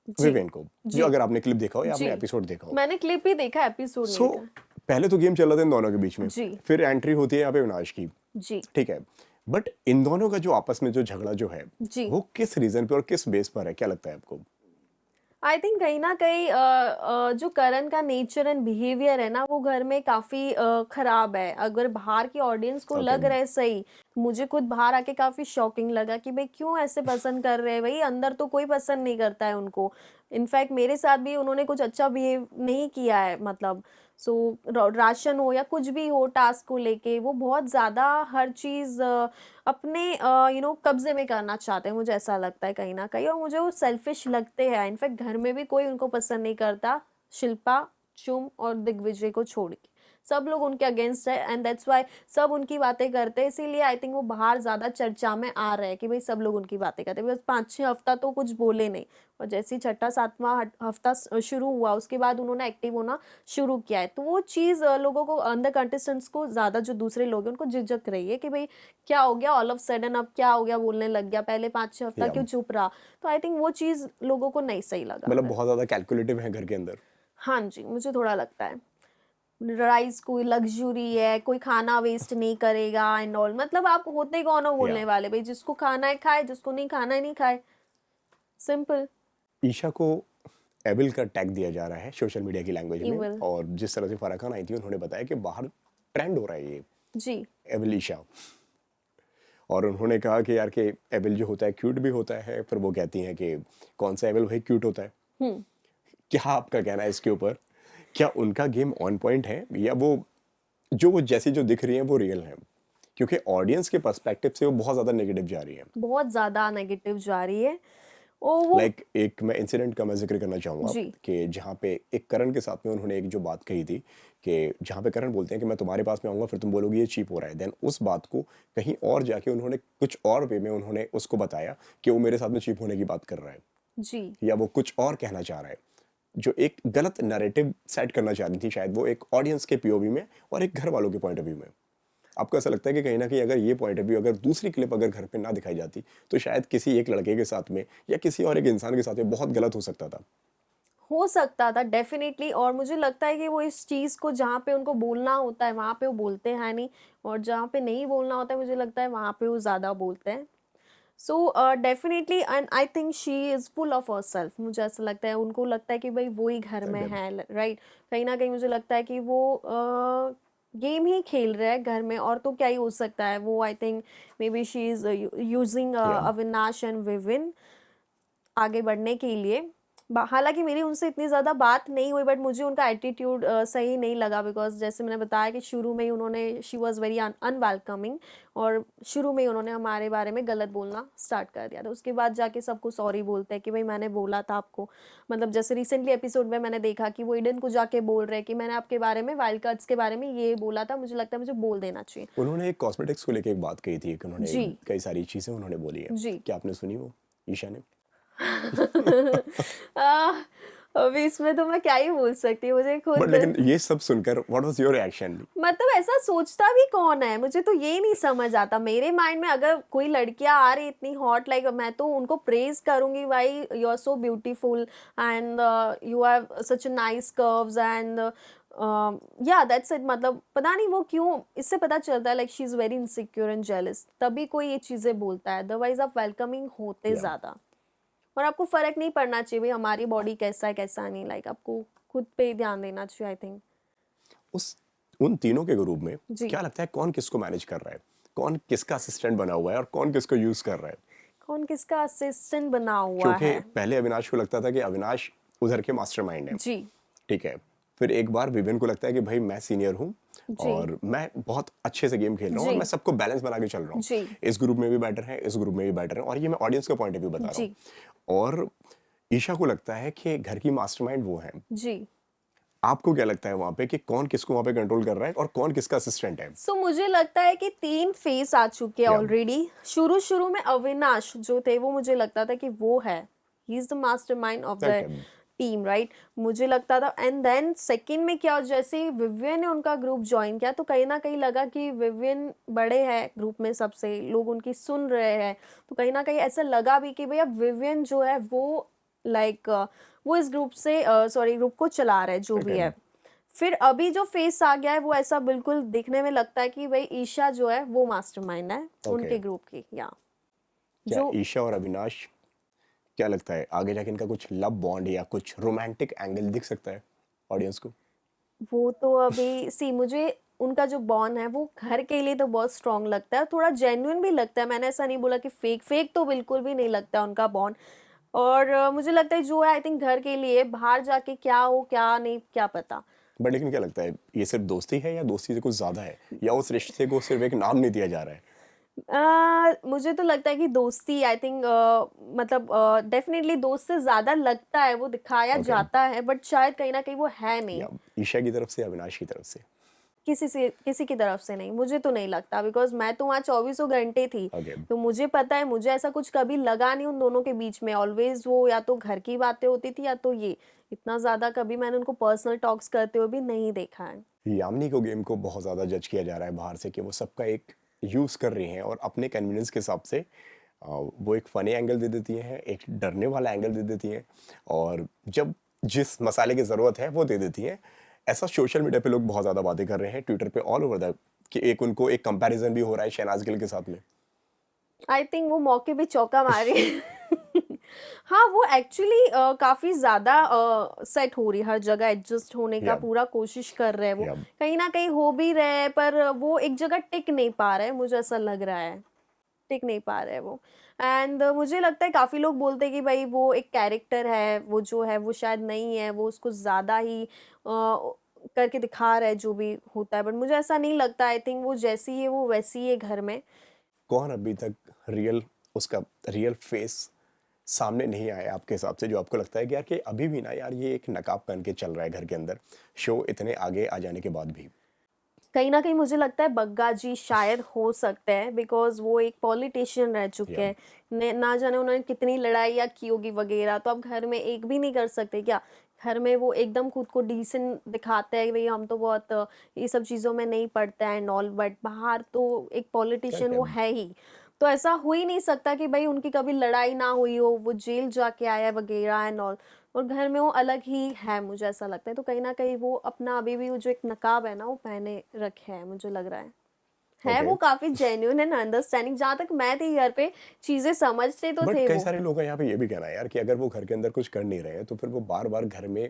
जी, विवेन को, जो जी, अगर आपने क्लिप देखा हो या जी। आपने एपिसोड देखा हो। मैंने क्लिप ही देखा, एपिसोड नहीं सो देखा। पहले तो गेम चल रहा था इन दोनों के बीच में, जी, फिर एंट्री होती है यहाँ पे अविनाश की, जी, ठीक है। बट इन दोनों का जो आपस में जो झगड़ा जो है, जी। वो किस रीजन पे और किस बेस पर है, क्या लगता है आपको? आई थिंक कहीं न कहीं जो करण का नेचर एंड बिहेवियर है ना, वो घर में काफ़ी खराब है। अगर बाहर की ऑडियंस को ओके। लग रहा है सही, मुझे खुद बाहर आके काफ़ी शॉकिंग लगा कि भाई क्यों ऐसे पसंद कर रहे हैं भाई, अंदर तो कोई पसंद नहीं करता है उनको। इनफैक्ट मेरे साथ भी उन्होंने कुछ अच्छा बिहेव नहीं किया है, मतलब सो राशन हो या कुछ भी हो, टास्क को लेके वो बहुत ज़्यादा हर चीज़ अपने कब्जे में करना चाहते हैं, मुझे ऐसा लगता है कहीं ना कहीं, और मुझे वो सेल्फिश लगते हैं। इनफैक्ट घर में भी कोई उनको पसंद नहीं करता, शिल्पा, चुम और दिग्विजय को छोड़ के सब लोग उनके अगेंस्ट है, एंड दैट्स वाई सब उनकी बातें करते हैं। इसीलिए आई थिंक वो बाहर ज़्यादा चर्चा में आ रहे हैं कि भाई सब लोग उनकी बातें करते हैं, बिकॉज 5-6 हफ्ता तो कुछ बोले नहीं, और जैसे ही छठा सातवां हफ्ता शुरू हुआ उसके बाद उन्होंने एक्टिव होना शुरू किया है, तो वो चीज़ लोगों को, अंदर कंटेस्टेंट्स को ज़्यादा, जो दूसरे लोग हैं उनको झिझक रही है कि भाई क्या हो गया ऑल ऑफ सडन, अब क्या हो गया, बोलने लग गया, पहले 5-6 हफ्ता या क्यों चुप रहा। तो आई थिंक वो चीज़ लोगों को नहीं सही लगा मतलब फिर। बहुत ज़्यादा कैलकुलेटिव है घर के अंदर। हाँ जी, मुझे थोड़ा लगता है राइस कोई लग्जरी है, कोई खाना वेस्ट नहीं करेगा एंड ऑल, मतलब आप होते कौन हो या बोलने वाले, भाई जिसको खाना है खाए, जिसको नहीं खाना है नहीं खाए, सिंपल। ईशा को एविल का टैग दिया जा रहा है सोशल मीडिया की लैंग्वेज में, इविल। और जिस तरह से फराह खान आई थी उन्होंने बताया कि बाहर ट्रेंड हो रहा है ये जी। एविल ईशा। और उन्होंने कहा कि यार कि एविल जो होता है क्यूट भी होता है, फिर वो कहती हैं कि कौन सा एविल वही क्यूट होता है। हम्म। क्या आपका कहना है इसके ऊपर? क्या उनका गेम ऑन पॉइंट है, या वो जैसी जो दिख रही है वो रियल है? क्योंकि ऑडियंस के पर्सपेक्टिव से वो बहुत ज़्यादा नेगेटिव जा रही है। बहुत ज्यादा नेगेटिव जा रही है। ओ वो। एक मैं इंसिडेंट का मैं जिक्र करना चाहूँगा जी। कि जहाँ पे एक करण के साथ में उन्होंने एक जो बात कही थी कि जहाँ पे करण बोलते हैं कि मैं तुम्हारे पास में आऊँगा फिर तुम बोलोगे ये चीप हो रहा है, देन उस बात को कहीं और जाके उन्होंने कुछ और वे में उन्होंने उसको बताया कि वो मेरे साथ में चीप होने की बात कर रहा है, जी। या वो कुछ और कहना चाह रहा है, जो एक गलत नैरेटिव सेट करना चाह रही थी शायद वो एक ऑडियंस के पीओवी में और एक घर वालों के पॉइंट ऑफ व्यू में। आपको ऐसा लगता है कि कहीं ना कहीं अगर ये पॉइंट ऑफ व्यू, अगर दूसरी क्लिप अगर घर पे ना दिखाई जाती तो शायद किसी एक लड़के के साथ में या किसी और एक इंसान के साथ में बहुत गलत हो सकता था? हो सकता था डेफिनेटली, और मुझे लगता है कि वो इस चीज़ को जहाँ पे उनको बोलना होता है वहाँ पे वो बोलते हैं नहीं, और जहाँ पे नहीं बोलना होता है मुझे लगता है वहाँ पे वो ज़्यादा बोलते हैं। So definitely, and I think she is full of herself, मुझे ऐसा लगता है, उनको लगता है कि भाई वो ही घर में है, राइट। कहीं ना कहीं मुझे लगता है कि वो गेम ही खेल रहा है घर में, और तो क्या ही हो सकता है। वो I think may be she is using या अविनाश एंड विविन आगे बढ़ने के लिए। हालांकि मेरी उनसे इतनी ज़्यादा बात नहीं हुई, बट मुझे उनका एटीट्यूड सही नहीं लगा, बिकॉज जैसे मैंने बताया कि शुरू में ही उन्होंने, शी वॉज़ वेरी अनवेलकमिंग, और शुरू में ही उन्होंने हमारे बारे में गलत बोलना स्टार्ट कर दिया था। उसके बाद जाके सबको सॉरी बोलते हैं कि भाई मैंने बोला था आपको, मतलब जैसे रिसेंटली एपिसोड में मैंने देखा कि वो ईडन को जाके बोल रहे हैं कि मैंने आपके बारे में, वाइल्ड कार्ड्स के बारे में ये बोला था, मुझे लगता है मुझे बोल देना चाहिए। उन्होंने एक कॉस्मेटिक्स को लेके एक बात कही थी कि उन्होंने जी। कई सारी चीज़ें उन्होंने बोली है। जी। क्या आपने सुनी वो ईशा ने? आह, अभी इसमें तो मैं क्या ही बोल सकती हूँ, मुझे बट खुद, लेकिन ये सब सुनकर व्हाट वाज योर रिएक्शन? मतलब ऐसा सोचता भी कौन है, मुझे तो ये नहीं समझ आता। मेरे माइंड में अगर कोई लड़कियां आ रही इतनी हॉट, लाइक मैं तो उनको प्रेज करूंगी, भाई you are so beautiful and you have such nice curves and yeah that's it. मतलब पता नहीं वो क्यों, इससे पता चलता है like she is very insecure and jealous, तभी कोई ये चीजें बोलता है, अदरवाइज आप वेलकमिंग होते या ज्यादा। और आपको फर्क नहीं पड़ना चाहिए भाई हमारी बॉडी कैसा है कैसा नहीं, लाइक आपको खुद पे ही ध्यान देना चाहिए आई थिंक। उस उन तीनों के ग्रुप में जी। क्या लगता है कौन किसको मैनेज कर रहा है, कौन किसका असिस्टेंट बना हुआ है और कौन किसको यूज कर रहा है? कौन किसका असिस्टेंट बना हुआ क्योंकि है। पहले अविनाश को लगता था कि अविनाश उधर के मास्टरमाइंड है, जी। ठीक है। फिर एक बार विवेन को लगता है कि भाई मैं सीनियर हूँ जी। और मैं बहुत अच्छे से गेम खेल रहा हूँ और जी। मैं सबको बैलेंस बना के चल रहा हूँ। जी। इस ग्रुप में भी बैटर है, इस ग्रुप में भी बैटर है, और ये मैं ऑडियंस का पॉइंट ऑफ व्यू बता रहा जी। हूँ। और ईशा को लगता है कि घर की मास्टरमाइंड वो है। जी। आपको क्या लगता है वहां पे कि कौन किसको वहां पे कंट्रोल कर रहा है और कौन किसका असिस्टेंट है? सो मुझे लगता है कि 3 फेस आ चुके हैं या ऑलरेडी। शुरू शुरू में अविनाश जो थे वो मुझे लगता था कि वो है, he is the mastermind of the okay, team, right. मुझे लगता था, एंड देन सेकंड में क्या, जैसे ही विवियन ने उनका ग्रुप ज्वाइन किया तो कहीं ना कहीं लगा कि विवियन बड़े हैं ग्रुप में, सबसे लोग उनकी सुन रहे हैं, तो कहीं ना कहीं ऐसा लगा भी कि भैया विवियन जो है वो लाइक वो इस ग्रुप से सॉरी ग्रुप को चला रहा है जो भी ओके। है। फिर अभी जो फेस आ गया है वो ऐसा बिल्कुल दिखने में लगता है कि भाई ईशा जो है वो मास्टरमाइंड है ओके। उनके ग्रुप की, या क्या जो ईशा और अविनाश, क्या लगता है आगे जाके इनका कुछ लव बॉन्ड या कुछ रोमांटिक एंगल दिख सकता है ऑडियंस को? वो तो अभी सी, मुझे उनका जो बॉन्ड है वो घर के लिए तो बहुत स्ट्रांग लगता है, थोड़ा जेन्युइन भी लगता है। मैंने ऐसा नहीं बोला कि फेक तो बिल्कुल भी नहीं लगता है उनका बॉन्ड। और मुझे लगता है जो है आई थिंक घर के लिए, बाहर जाके क्या हो क्या नहीं क्या पता। बट लेकिन क्या लगता है, ये सिर्फ दोस्ती है या दोस्ती से कुछ ज्यादा है, या उस रिश्ते को सिर्फ एक नाम नहीं दिया जा रहा है? मुझे तो लगता है कि दोस्ती आई थिंक मतलब डेफिनेटली दोस्त से ज़्यादा लगता है, वो दिखाया ओके। जाता है, बट शायद कहीं न कहीं वो है नहीं। या ईशा की तरफ से या अविनाश की तरफ से? किसी की तरफ से नहीं, मुझे तो नहीं लगता, बिकॉज़ मैं तो वहाँ चौबीसों घंटे थी। ओके। तो मुझे पता है, मुझे ऐसा कुछ कभी लगा नहीं उन दोनों के बीच में। ऑलवेज़ वो या तो घर की बातें होती थी या तो ये। इतना ज़्यादा कभी मैंने उनको पर्सनल टॉक्स करते हुए भी नहीं देखा है। यामिनी को गेम को बहुत ज़्यादा जज किया जा रहा है बाहर से कि वो सबका एक यूज़ कर रही हैं और अपने कन्वीनियंस के हिसाब से वो एक फ़नी एंगल दे देती हैं, एक डरने वाला एंगल दे देती हैं, और जब जिस मसाले की ज़रूरत है वो दे देती हैं। ऐसा सोशल मीडिया पे लोग बहुत ज़्यादा बातें कर रहे हैं, ट्विटर पे ऑल ओवर द, कि एक उनको एक कंपैरिजन भी हो रहा है शहनाज गिल के साथ में। आई थिंक वो मौके पे चौका मारे। हाँ, वो एक्चुअली काफ़ी ज़्यादा सेट हो रही है, हर जगह एडजस्ट होने का या पूरा कोशिश कर रहे हैं वो। या कहीं न कहीं हो भी रहे हैं, पर वो एक जगह टिक नहीं पा रहे हैं, मुझे ऐसा लग रहा है। टिक नहीं पा रहे हैं वो। एंड मुझे लगता है काफ़ी लोग बोलते हैं कि भई वो एक कैरेक्टर है, वो जो है वो शायद नहीं है, वो उसको ज़्यादा ही करके दिखा रहा है जो भी होता है। बट मुझे ऐसा नहीं लगता, आई थिंक वो जैसी है वो वैसी ही है घर में। कौन अभी तक रियल, उसका रियल फेस सामने नहीं आया आपके हिसाब से, जो आपको लगता है कि यार कि अभी भी ना यार ये एक नकाब पहन के चल रहा है घर के अंदर, शो इतने आगे आ जाने के बाद भी? कहीं न कहीं मुझे लगता है बग्गा जी शायद हो सकते हैं, बिकॉज़ वो एक पॉलिटिशियन रह चुके या हैं। ने ना जाने उन्होंने कितनी लड़ाइयाँ की होगी वग़ैरह, तो अब घर में एक भी नहीं कर सकते क्या? घर में वो एकदम खुद को डिसेंट दिखाते हैं कि भई हम तो बहुत ये सब चीज़ों में नहीं पड़ते हैं एंड ऑल, बट बाहर तो एक पॉलिटिशियन करेक्ट है। वो है ही। तो ऐसा हो ही नहीं सकता कि भई उनकी कभी लड़ाई ना हुई हो, वो जेल जाके आया है वग़ैरह एंड ऑल। और घर में वो अलग ही है, मुझे ऐसा लगता है। तो कहीं न कहीं वो अपना अभी भी वो जो एक नकाब है ना, वो पहने रखे है, मुझे लग रहा है। है ओके। वो काफ़ी जेन्युइन एंड अंडरस्टैंडिंग, जहाँ तक मैं थी घर पे, चीज़ें समझते तो बट थे कई वो। सारे लोगों का यहाँ पे ये भी कहना है यार कि अगर वो घर के अंदर कुछ कर नहीं रहे हैं तो फिर वो बार बार घर में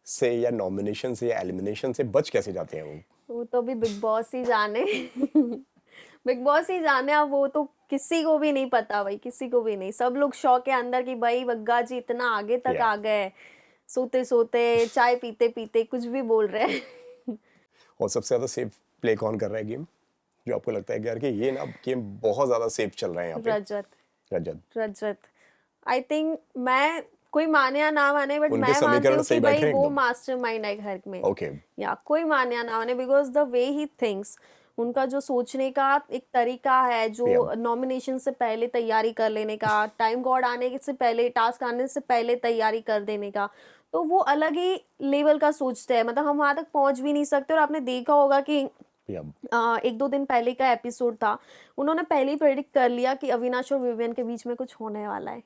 से या नॉमिनेशन से या एलिमिनेशन से बच कैसे जाते हैं वो? वो तो अभी बिग बॉस ही जाने। बिग बॉस ही जाने, अब वो तो किसी को भी नहीं पता भाई, किसी को भी नहीं। सब लोग शॉक है अंदर कि भाई बग्गा जी इतना आगे तक या आ गए। सोते-सोते, चाय पीते-पीते कुछ भी बोल रहे हैं। और सबसे ज़्यादा सेफ प्ले कौन कर रहा है गेम, जो आपको लगता है कि यार कि ये ना गेम बहुत ज़्यादा सेफ चल रहा है यहाँ पे? रजत। रजत। रजत। आई थिंक, मैं कोई माने या ना माने, बट उनके मैं मानती समीकरण हूँ कि सही बैठ भाई रहे हैं वो एकदम? मास्टरमाइंड है घर में। ओके। या कोई माने या ना माने, because the way he thinks, उनका जो सोचने का एक तरीका है, या जो नॉमिनेशन से पहले तैयारी कर लेने का, टाइम गॉड आने से पहले, टास्क आने से पहले तैयारी कर देने का, तो वो अलग ही लेवल का सोचते हैं। मतलब हम वहाँ तक पहुँच भी नहीं सकते। और आपने देखा होगा कि या 1-2 दिन पहले का एपिसोड था, उन्होंने पहले ही प्रेडिक्ट कर लिया कि अविनाश और विवियन के बीच में कुछ होने वाला है।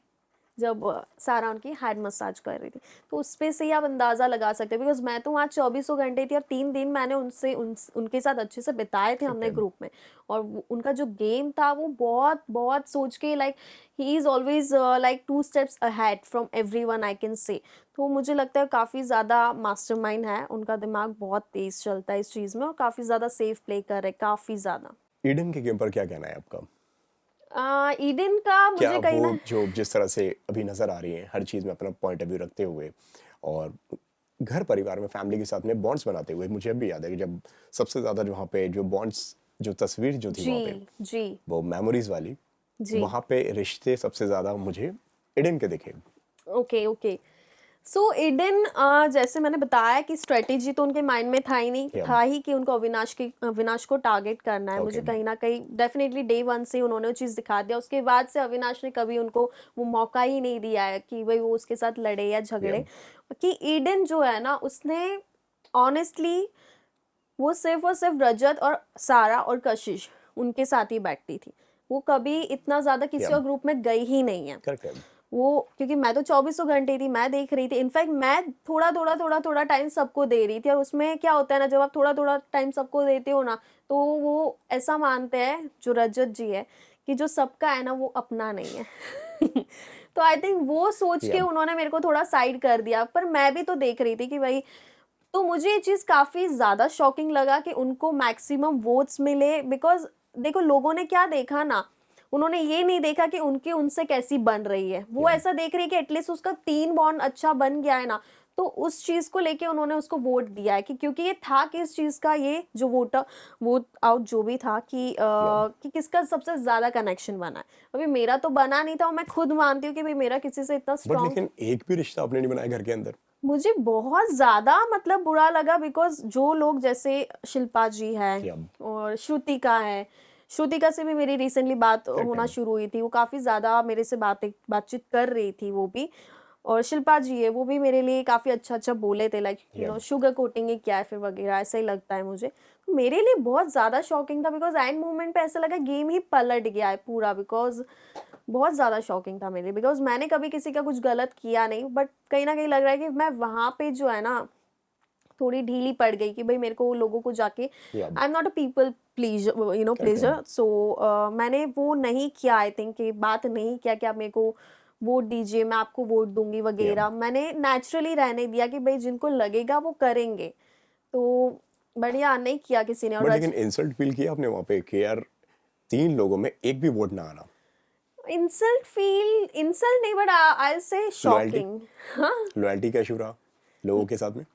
जब सारा उनकी हेड मसाज कर रही थी, तो उसपे से ही आप अंदाज़ा लगा सकते हैं, बिकॉज़ मैं तो वहाँ चौबीसों घंटे थी और 3 दिन मैंने उनके साथ अच्छे से बिताए थे हमने ओके। ग्रुप में। और उनका जो गेम था वो बहुत बहुत सोच के, like he is always like 2 steps ahead from everyone, I can say. तो मुझे लगता है काफ़ी ज़्यादा मास्टरमाइंड है, उनका दिमाग बहुत तेज़ चलता है इस चीज़ में, और काफ़ी ज़्यादा सेफ प्ले कर रहे हैं, काफ़ी ज़्यादा। ईडन के गेम पर क्या कहना है आपका? ईडन का क्या मुझे कहीं वो ना, जो जिस तरह से अभी नजर आ रही है हर चीज में अपना पॉइंट ऑफ व्यू रखते हुए, और घर परिवार में फैमिली के साथ में बॉन्ड्स बनाते हुए, मुझे अभी याद है कि जब सबसे ज्यादा जो वहाँ पे जो बॉन्ड्स, जो तस्वीर जो थी जी, वहाँ पे, जी, वो मेमोरीज वाली, जी। वहाँ पे रिश्ते सबसे ज्यादा मुझे ईडन के दिखे। Okay, okay. सो ईडन, जैसे मैंने बताया कि स्ट्रैटेजी तो उनके माइंड में था ही नहीं, या था ही कि उनको अविनाश को टारगेट करना है। ओके। मुझे कहीं न कहीं डेफ़िनेटली डे 1 से उन्होंने वो चीज़ दिखा दिया। उसके बाद से अविनाश ने कभी उनको वो मौका ही नहीं दिया है कि भई वो उसके साथ लड़े या या झगड़े। कि ईडन जो है ना, उसने ऑनेस्टली वो सिर्फ़ और सिर्फ़ रजत और सारा और कशिश, उनके साथ ही बैठती थी। वो कभी इतना ज़्यादा या किसी और ग्रुप में गई ही नहीं है। करेक्ट है। वो, क्योंकि मैं तो चौबीसों घंटे थी, मैं देख रही थी। इनफैक्ट मैं थोड़ा-थोड़ा टाइम सबको दे रही थी, और उसमें क्या होता है ना, जब आप थोड़ा-थोड़ा टाइम सबको देते हो ना, तो वो ऐसा मानते हैं, जो रजत जी है, कि जो सबका है ना, वो अपना नहीं है। तो आई थिंक वो सोच के या उन्होंने मेरे को थोड़ा साइड कर दिया, पर मैं भी तो देख रही थी कि भई तो मुझे ये चीज़ काफ़ी ज़्यादा शॉकिंग लगा कि उनको मैक्सिमम वोट्स मिले, बिकॉज़ देखो लोगों ने क्या देखा ना, उन्होंने ये नहीं देखा कि उनकी उनसे कैसी बन रही है। वो या ऐसा देख रहे हैं कि एटलीस्ट उसका 3 बॉन्ड अच्छा बन गया है ना, तो उस चीज़ को लेके उन्होंने उसको वोट दिया है कि क्योंकि ये था किस चीज़ का, ये जो वोट आउट जो भी था या कि किसका सबसे ज़्यादा कनेक्शन बना है। अभी मेरा तो बना नहीं था और मैं खुद मानती हूँ कि भई मेरा किसी से इतना बट स्ट्रॉन्ग, लेकिन एक भी रिश्ता आपने नहीं बनाया घर के अंदर। मुझे बहुत ज़्यादा मतलब बुरा लगा, बिकॉज़ जो लोग जैसे शिल्पा जी हैं या और श्रुतिका है, श्रुतिका से भी मेरी रिसेंटली बात करेक्ट होना है। शुरू हुई थी, वो काफ़ी ज़्यादा मेरे से बातचीत कर रही थी वो भी। और शिल्पा जी है, वो भी मेरे लिए काफ़ी अच्छा-अच्छा बोले थे, लाइक या शुगर कोटिंग ही क्या है फिर वगैरह, ऐसा ही लगता है मुझे। तो मेरे लिए बहुत ज़्यादा शॉकिंग था, बिकॉज़ एंड मोमेंट पे ऐसा लगा गेम ही पलट गया है पूरा, बिकॉज़ बहुत ज़्यादा शॉकिंग था मेरे लिए, बिकॉज़ मैंने कभी किसी का कुछ गलत किया नहीं, बट कहीं न कहीं लग रहा है कि मैं वहाँ पे जो है ना, थोड़ी ढीली पड़ गई कि भई मेरे को लोगों को जाके, या I am not a people correct है। प्लीज़र, सो मैंने वो नहीं किया, आई थिंक कि बात नहीं किया कि आप मेरे को वोट दीजिए, मैं आपको वोट दूँगी या वगैरह। मैंने नेचुरली रहने दिया कि भई जिनको लगेगा वो करेंगे। तो बढ़िया नहीं किया किसी ने। और बट लेकिन इंसल्ट फील किया आपने वहाँ पे कि यार 3 लोगों में एक भी वोट ना आना? इंसल्ट नहीं, but I will say loyalty shocking. हाँ। लॉयल्टी का इशू रहा लोगों के साथ में?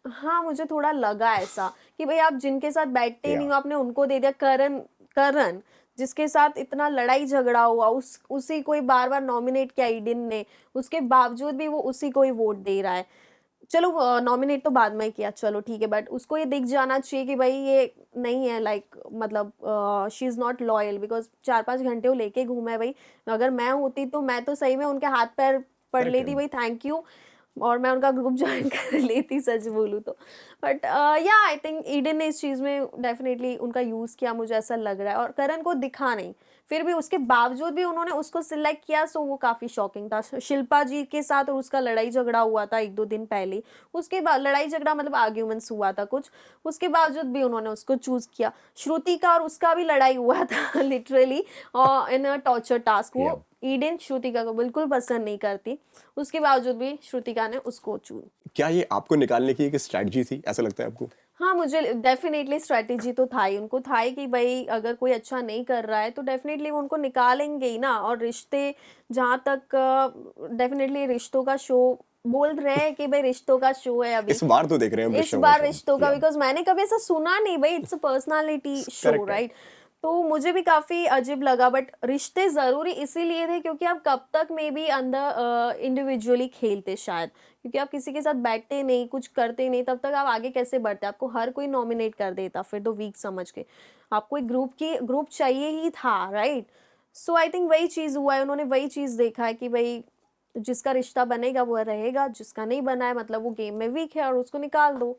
हाँ, मुझे थोड़ा लगा ऐसा कि भई आप जिनके साथ बैठते या नहीं हो, आपने उनको दे दिया। करण करण, जिसके साथ इतना लड़ाई झगड़ा हुआ, उसी को ही बार-बार नॉमिनेट किया ईडन ने, उसके बावजूद भी वो उसी को ही वोट दे रहा है। चलो नॉमिनेट तो बाद में किया, चलो ठीक है, बट उसको ये दिख जाना चाहिए कि भई ये नहीं है, लाइक मतलब she is not loyal, because 4-5 घंटे वो लेके घूमा है भई। अगर मैं होती तो मैं तो सही में उनके हाथ-पैर पड़ करेक्ट है। लेती, भई थैंक यू, और मैं उनका ग्रुप जॉइन कर लेती, सच बोलूँ तो। बट या आई थिंक ईडन ने इस चीज़ में डेफिनिटली उनका यूज़ किया, मुझे ऐसा लग रहा है, और करण को दिखा नहीं। फिर भी उसके बावजूद भी उन्होंने उसको सिलेक्ट किया, सो वो काफ़ी शॉकिंग था। शिल्पा जी के साथ और उसका लड़ाई झगड़ा हुआ था 1-2 दिन पहले। उसके बाद लड़ाई झगड़ा मतलब आर्ग्यूमेंट्स हुआ था कुछ, उसके बावजूद भी उन्होंने उसको चूज़ किया। श्रुति का और उसका भी लड़ाई हुआ था literally in a torture task. या वो ईडन श्रुतिका को बिल्कुल पसंद नहीं करती, उसके बावजूद भी श्रुतिका ने उसको चुना। क्या ये आपको निकालने की एक स्ट्रैटेजी थी, ऐसा लगता है आपको? हाँ, मुझे डेफ़िनेटली स्ट्रैटेजी तो था ही, उनको था ही कि भई अगर कोई अच्छा नहीं कर रहा है तो डेफ़िनेटली वो उनको निकालेंगे ही ना। और रिश्ते, जहाँ तक डेफ़िनेटली रिश्तों का शो बोल रहे हैं कि भई रिश्तों का शो है अभी। इस बार तो देख रहे हैं हम इस रिश्तों का बार शो। रिश्तों का, या बिकॉज़ मैंने कभी ऐसा सुना नहीं भई, it's a personality show, correct है। राइट? तो मुझे भी काफ़ी अजीब लगा, बट रिश्ते ज़रूरी इसीलिए थे क्योंकि आप कब तक मे बी अंदर इंडिविजुअली खेलते शायद। क्योंकि आप किसी के साथ बैठते नहीं, कुछ करते नहीं, तब तक आप आगे कैसे बढ़ते? आपको हर कोई नॉमिनेट कर देता फिर तो वीक समझ के। आपको एक ग्रुप चाहिए ही था, राइट? सो आई थिंक वही चीज़ हुआ है, उन्होंने वही चीज़ देखा है कि भई जिसका रिश्ता बनेगा वो रहेगा, जिसका नहीं बना है मतलब वो गेम में वीक है और उसको निकाल दो।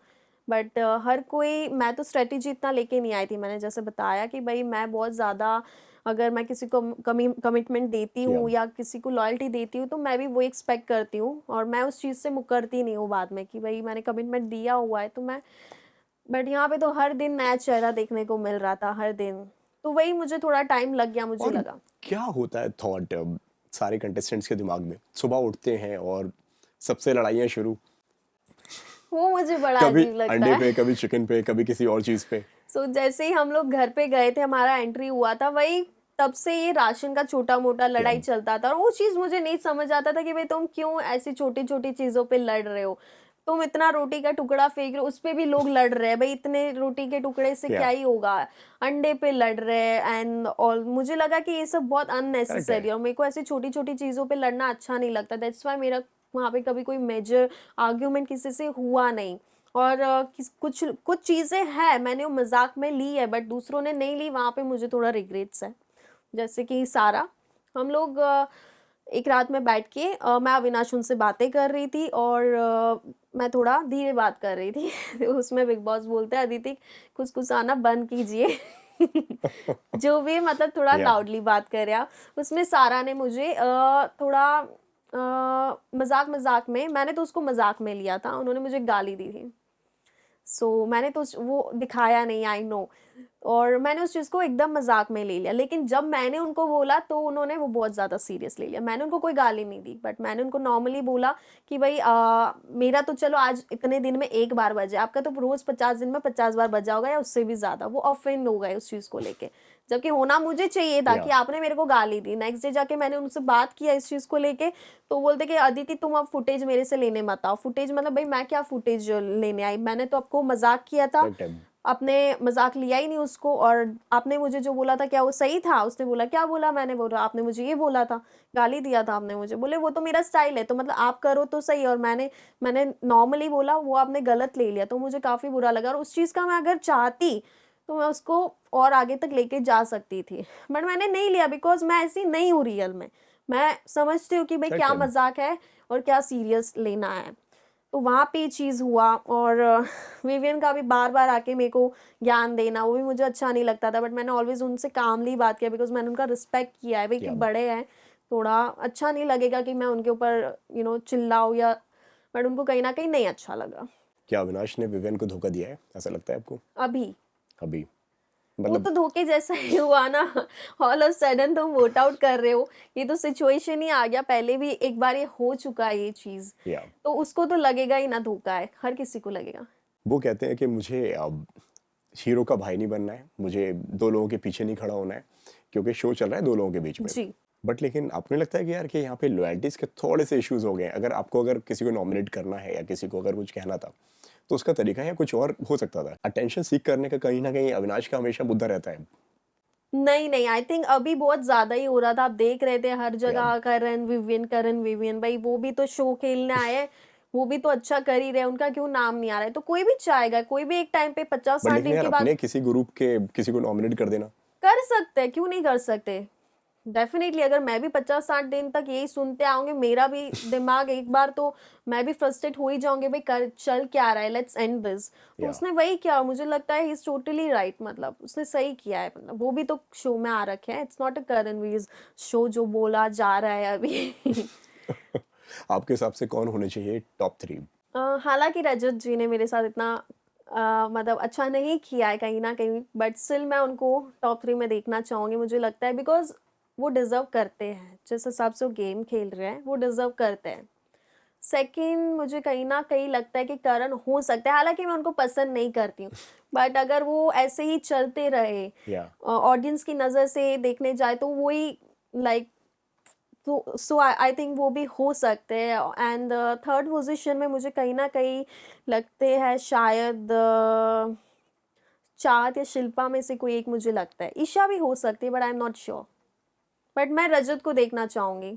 बट हर कोई, मैं तो स्ट्रैटेजी इतना लेके नहीं आई थी, मैंने जैसे बताया कि भई मैं बहुत ज़्यादा, अगर मैं किसी को कमिटमेंट देती या हूँ या किसी को लॉयल्टी देती हूँ तो मैं भी वो एक्सपेक्ट करती हूँ, और मैं उस चीज़ से मुकरती नहीं हूँ बाद में कि भई मैंने कमिटमेंट दिया हुआ है तो मैं। बट यहाँ पे तो हर दिन नया चेहरा देखने को मिल रहा था, हर दिन। तो वही मुझे थोड़ा टाइम लग गया, मुझे और लगा। क्या होता है थॉट सारे कंटेस्टेंट्स के दिमाग में? सुबह उठते हैं और सबसे लड़ाइयाँ शुरू, वो मुझे बड़ा कभी अजीब लगता अंडे है। पे, कभी चिकन पे, कभी किसी और चीज़ पे। सो जैसे ही हम लोग घर पे गए थे, हमारा एंट्री हुआ था, वही तब से ये राशन का छोटा-मोटा या लड़ाई चलता था, और वो चीज़ मुझे नहीं समझ आता था कि भई तुम क्यों ऐसी छोटी-छोटी चीज़ों पे लड़ रहे हो? तुम इतना रोटी का टुकड़ा फेंक रहे हो, उस पे भी लोग लड़ रहे हैं, भई इतने रोटी के टुकड़े से या क्या ही होगा? अंडे पे लड़ रहे हैं एंड ऑल। मुझे लगा कि ये सब बहुत करेक्ट है। अननेसेसरी है और मेरे को ऐसी छोटी-छोटी चीज़ों पे लड़ना अच्छा नहीं लगता। दैट्स व्हाई मेरा वहाँ पे कभी कोई मेजर आर्गुमेंट किसी से हुआ नहीं। और कुछ कुछ चीज़ें हैं मैंने वो मजाक में ली है, बट दूसरों ने नहीं ली, वहाँ पे मुझे थोड़ा रिग्रेट्स है। जैसे कि सारा, हम लोग एक रात में बैठ के मैं अविनाश उनसे बातें कर रही थी और मैं थोड़ा धीरे बात कर रही थी। तो उसमें बिग बॉस बोलते हैं, अदिति खुसखुसाना बंद कीजिए। जो भी मतलब थोड़ा या लाउडली बात करें आप। उसमें सारा ने मुझे थोड़ा मजाक मजाक में, मैंने तो उसको मजाक में लिया था, उन्होंने मुझे गाली दी थी। सो मैंने तो वो दिखाया नहीं, आई नो। और मैंने उस चीज़ को एकदम मजाक में ले लिया, लेकिन जब मैंने उनको बोला तो उन्होंने वो बहुत ज़्यादा सीरियस ले लिया। मैंने उनको कोई गाली नहीं दी, बट मैंने उनको नॉर्मली बोला कि भाई मेरा तो चलो आज इतने दिन में एक बार बजा, आपका तो रोज 50 दिन में 50 बार बजा होगा या उससे भी ज्यादा। वो ऑफेंड हो गए उस चीज को लेके, जबकि होना मुझे चाहिए था कि या आपने मेरे को गाली दी। नेक्स्ट डे जाके मैंने उनसे बात किया इस चीज को लेके, तो बोलते कि अदिति तुम अब फुटेज मेरे से लेने मत आओ। फुटेज मतलब भाई मैं क्या फुटेज लेने आई, मैंने तो आपको मजाक किया था, करेक्ट है। आपने मजाक लिया ही नहीं उसको। और आपने मुझे जो बोला था क्या वो सही था? उसने बोला क्या बोला? मैंने बोला आपने मुझे ये बोला था, गाली दिया था आपने मुझे। बोले वो तो मेरा स्टाइल है, तो मतलब आप करो तो सही। और मैंने नॉर्मली बोला, वो आपने गलत ले लिया, तो मुझे काफी बुरा लगा। और उस चीज का मैं अगर चाहती तो मैं उसको और आगे तक लेके जा सकती थी, बट मैंने नहीं लिया, बिकॉज मैं ऐसी नहीं हूँ रियल में। मैं समझती हूँ कि भाई करेक्ट क्या है। मजाक है और क्या सीरियस लेना है। तो वहाँ पे ये चीज़ हुआ। और विवियन का भी बार बार आके मेरे को ज्ञान देना, वो भी मुझे अच्छा नहीं लगता था, बट मैंने ऑलवेज उनसे कामली बात किया, बिकॉज मैंने उनका रिस्पेक्ट किया है भाई कि या बड़े हैं। थोड़ा अच्छा नहीं लगेगा कि मैं उनके ऊपर चिल्लाऊँ या, बट उनको कहीं ना कहीं नहीं अच्छा लगा। क्या अविनाश ने विवियन को धोखा दिया है, ऐसा लगता है आपको? अभी अभी वो मतलब तो धोखे जैसा ही हुआ ना। ऑल ऑफ सडन तुम वोट आउट कर रहे हो, ये तो सिचुएशन ही आ गया। पहले भी एक बार ये हो चुका है ये चीज, या तो उसको तो लगेगा ही ना, धोखा है, हर किसी को लगेगा। वो कहते हैं कि मुझे अब हीरो का भाई नहीं बनना है, मुझे दो लोगों के पीछे नहीं खड़ा होना है, क्योंकि शो चल रहा है दो लोगों के बीच में। जी। बट लेकिन आपको नहीं लगता है कि यार कि यहाँ पे लॉयल्टीज के थोड़े से इश्यूज हो गए हैं? अगर किसी को नॉमिनेट करना है या किसी को अगर कुछ कहना था तो उसका तरीका या कुछ और हो सकता था। अटेंशन सीख करने का कहीं ना कहीं अविनाश का हमेशा मुद्दा रहता है। नहीं नहीं, आई थिंक अभी बहुत ज्यादा ही हो रहा था। आप देख रहे थे हर या जगह करण विवियन भाई, वो भी तो शो खेलने आए हैं, वो भी तो अच्छा कर ही रहे हैं, उनका क्यों नाम नहीं आ रहा है? तो कोई भी चाहेगा, कोई भी एक टाइम पे पचास बट साठ लेकिन दिन यार के बाद अपने किसी ग्रुप के किसी को नॉमिनेट कर देना। कर सकते हैं, क्यों नहीं कर सकते? डेफिनेटली। अगर मैं भी 50-60 दिन तक यही सुनते आऊंगे, मेरा भी दिमाग एक बार तो मैं भी फ्रस्ट्रेट हो ही जाऊंगी भाई, कर चल क्या रहा है, लेट्स एंड दिस। तो या उसने वही किया, मुझे लगता है ही इज टोटली राइट। मतलब उसने सही किया है, मतलब वो भी तो शो में आ रखे हैं, it's not a Karanveer show जो बोला जा रहा है अभी। आपके हिसाब से कौन होने चाहिए टॉप 3? हालांकि रजत जी ने मेरे साथ इतना मतलब अच्छा नहीं किया है कहीं ना कहीं, बट स्टिल मैं उनको टॉप 3 में देखना चाहूंगी। मुझे लगता है बिकॉज वो डिजर्व करते हैं, जिस हिसाब से वो गेम खेल रहे हैं वो डिजर्व करते हैं। सेकंड मुझे कहीं ना कहीं लगता है कि करण हो सकता है, हालांकि मैं उनको पसंद नहीं करती हूँ, बट अगर वो ऐसे ही चलते रहे, या ऑडियंस की नज़र से देखने जाए तो वही लाइक, तो सो आई थिंक वो भी हो सकते हैं। एंड थर्ड पोजीशन में मुझे कहीं ना कहीं लगते हैं शायद चाहत या शिल्पा में से कोई एक, मुझे लगता है ईशा भी हो सकती है, but I am not sure. But मैं रजत को देखना चाहूंगी।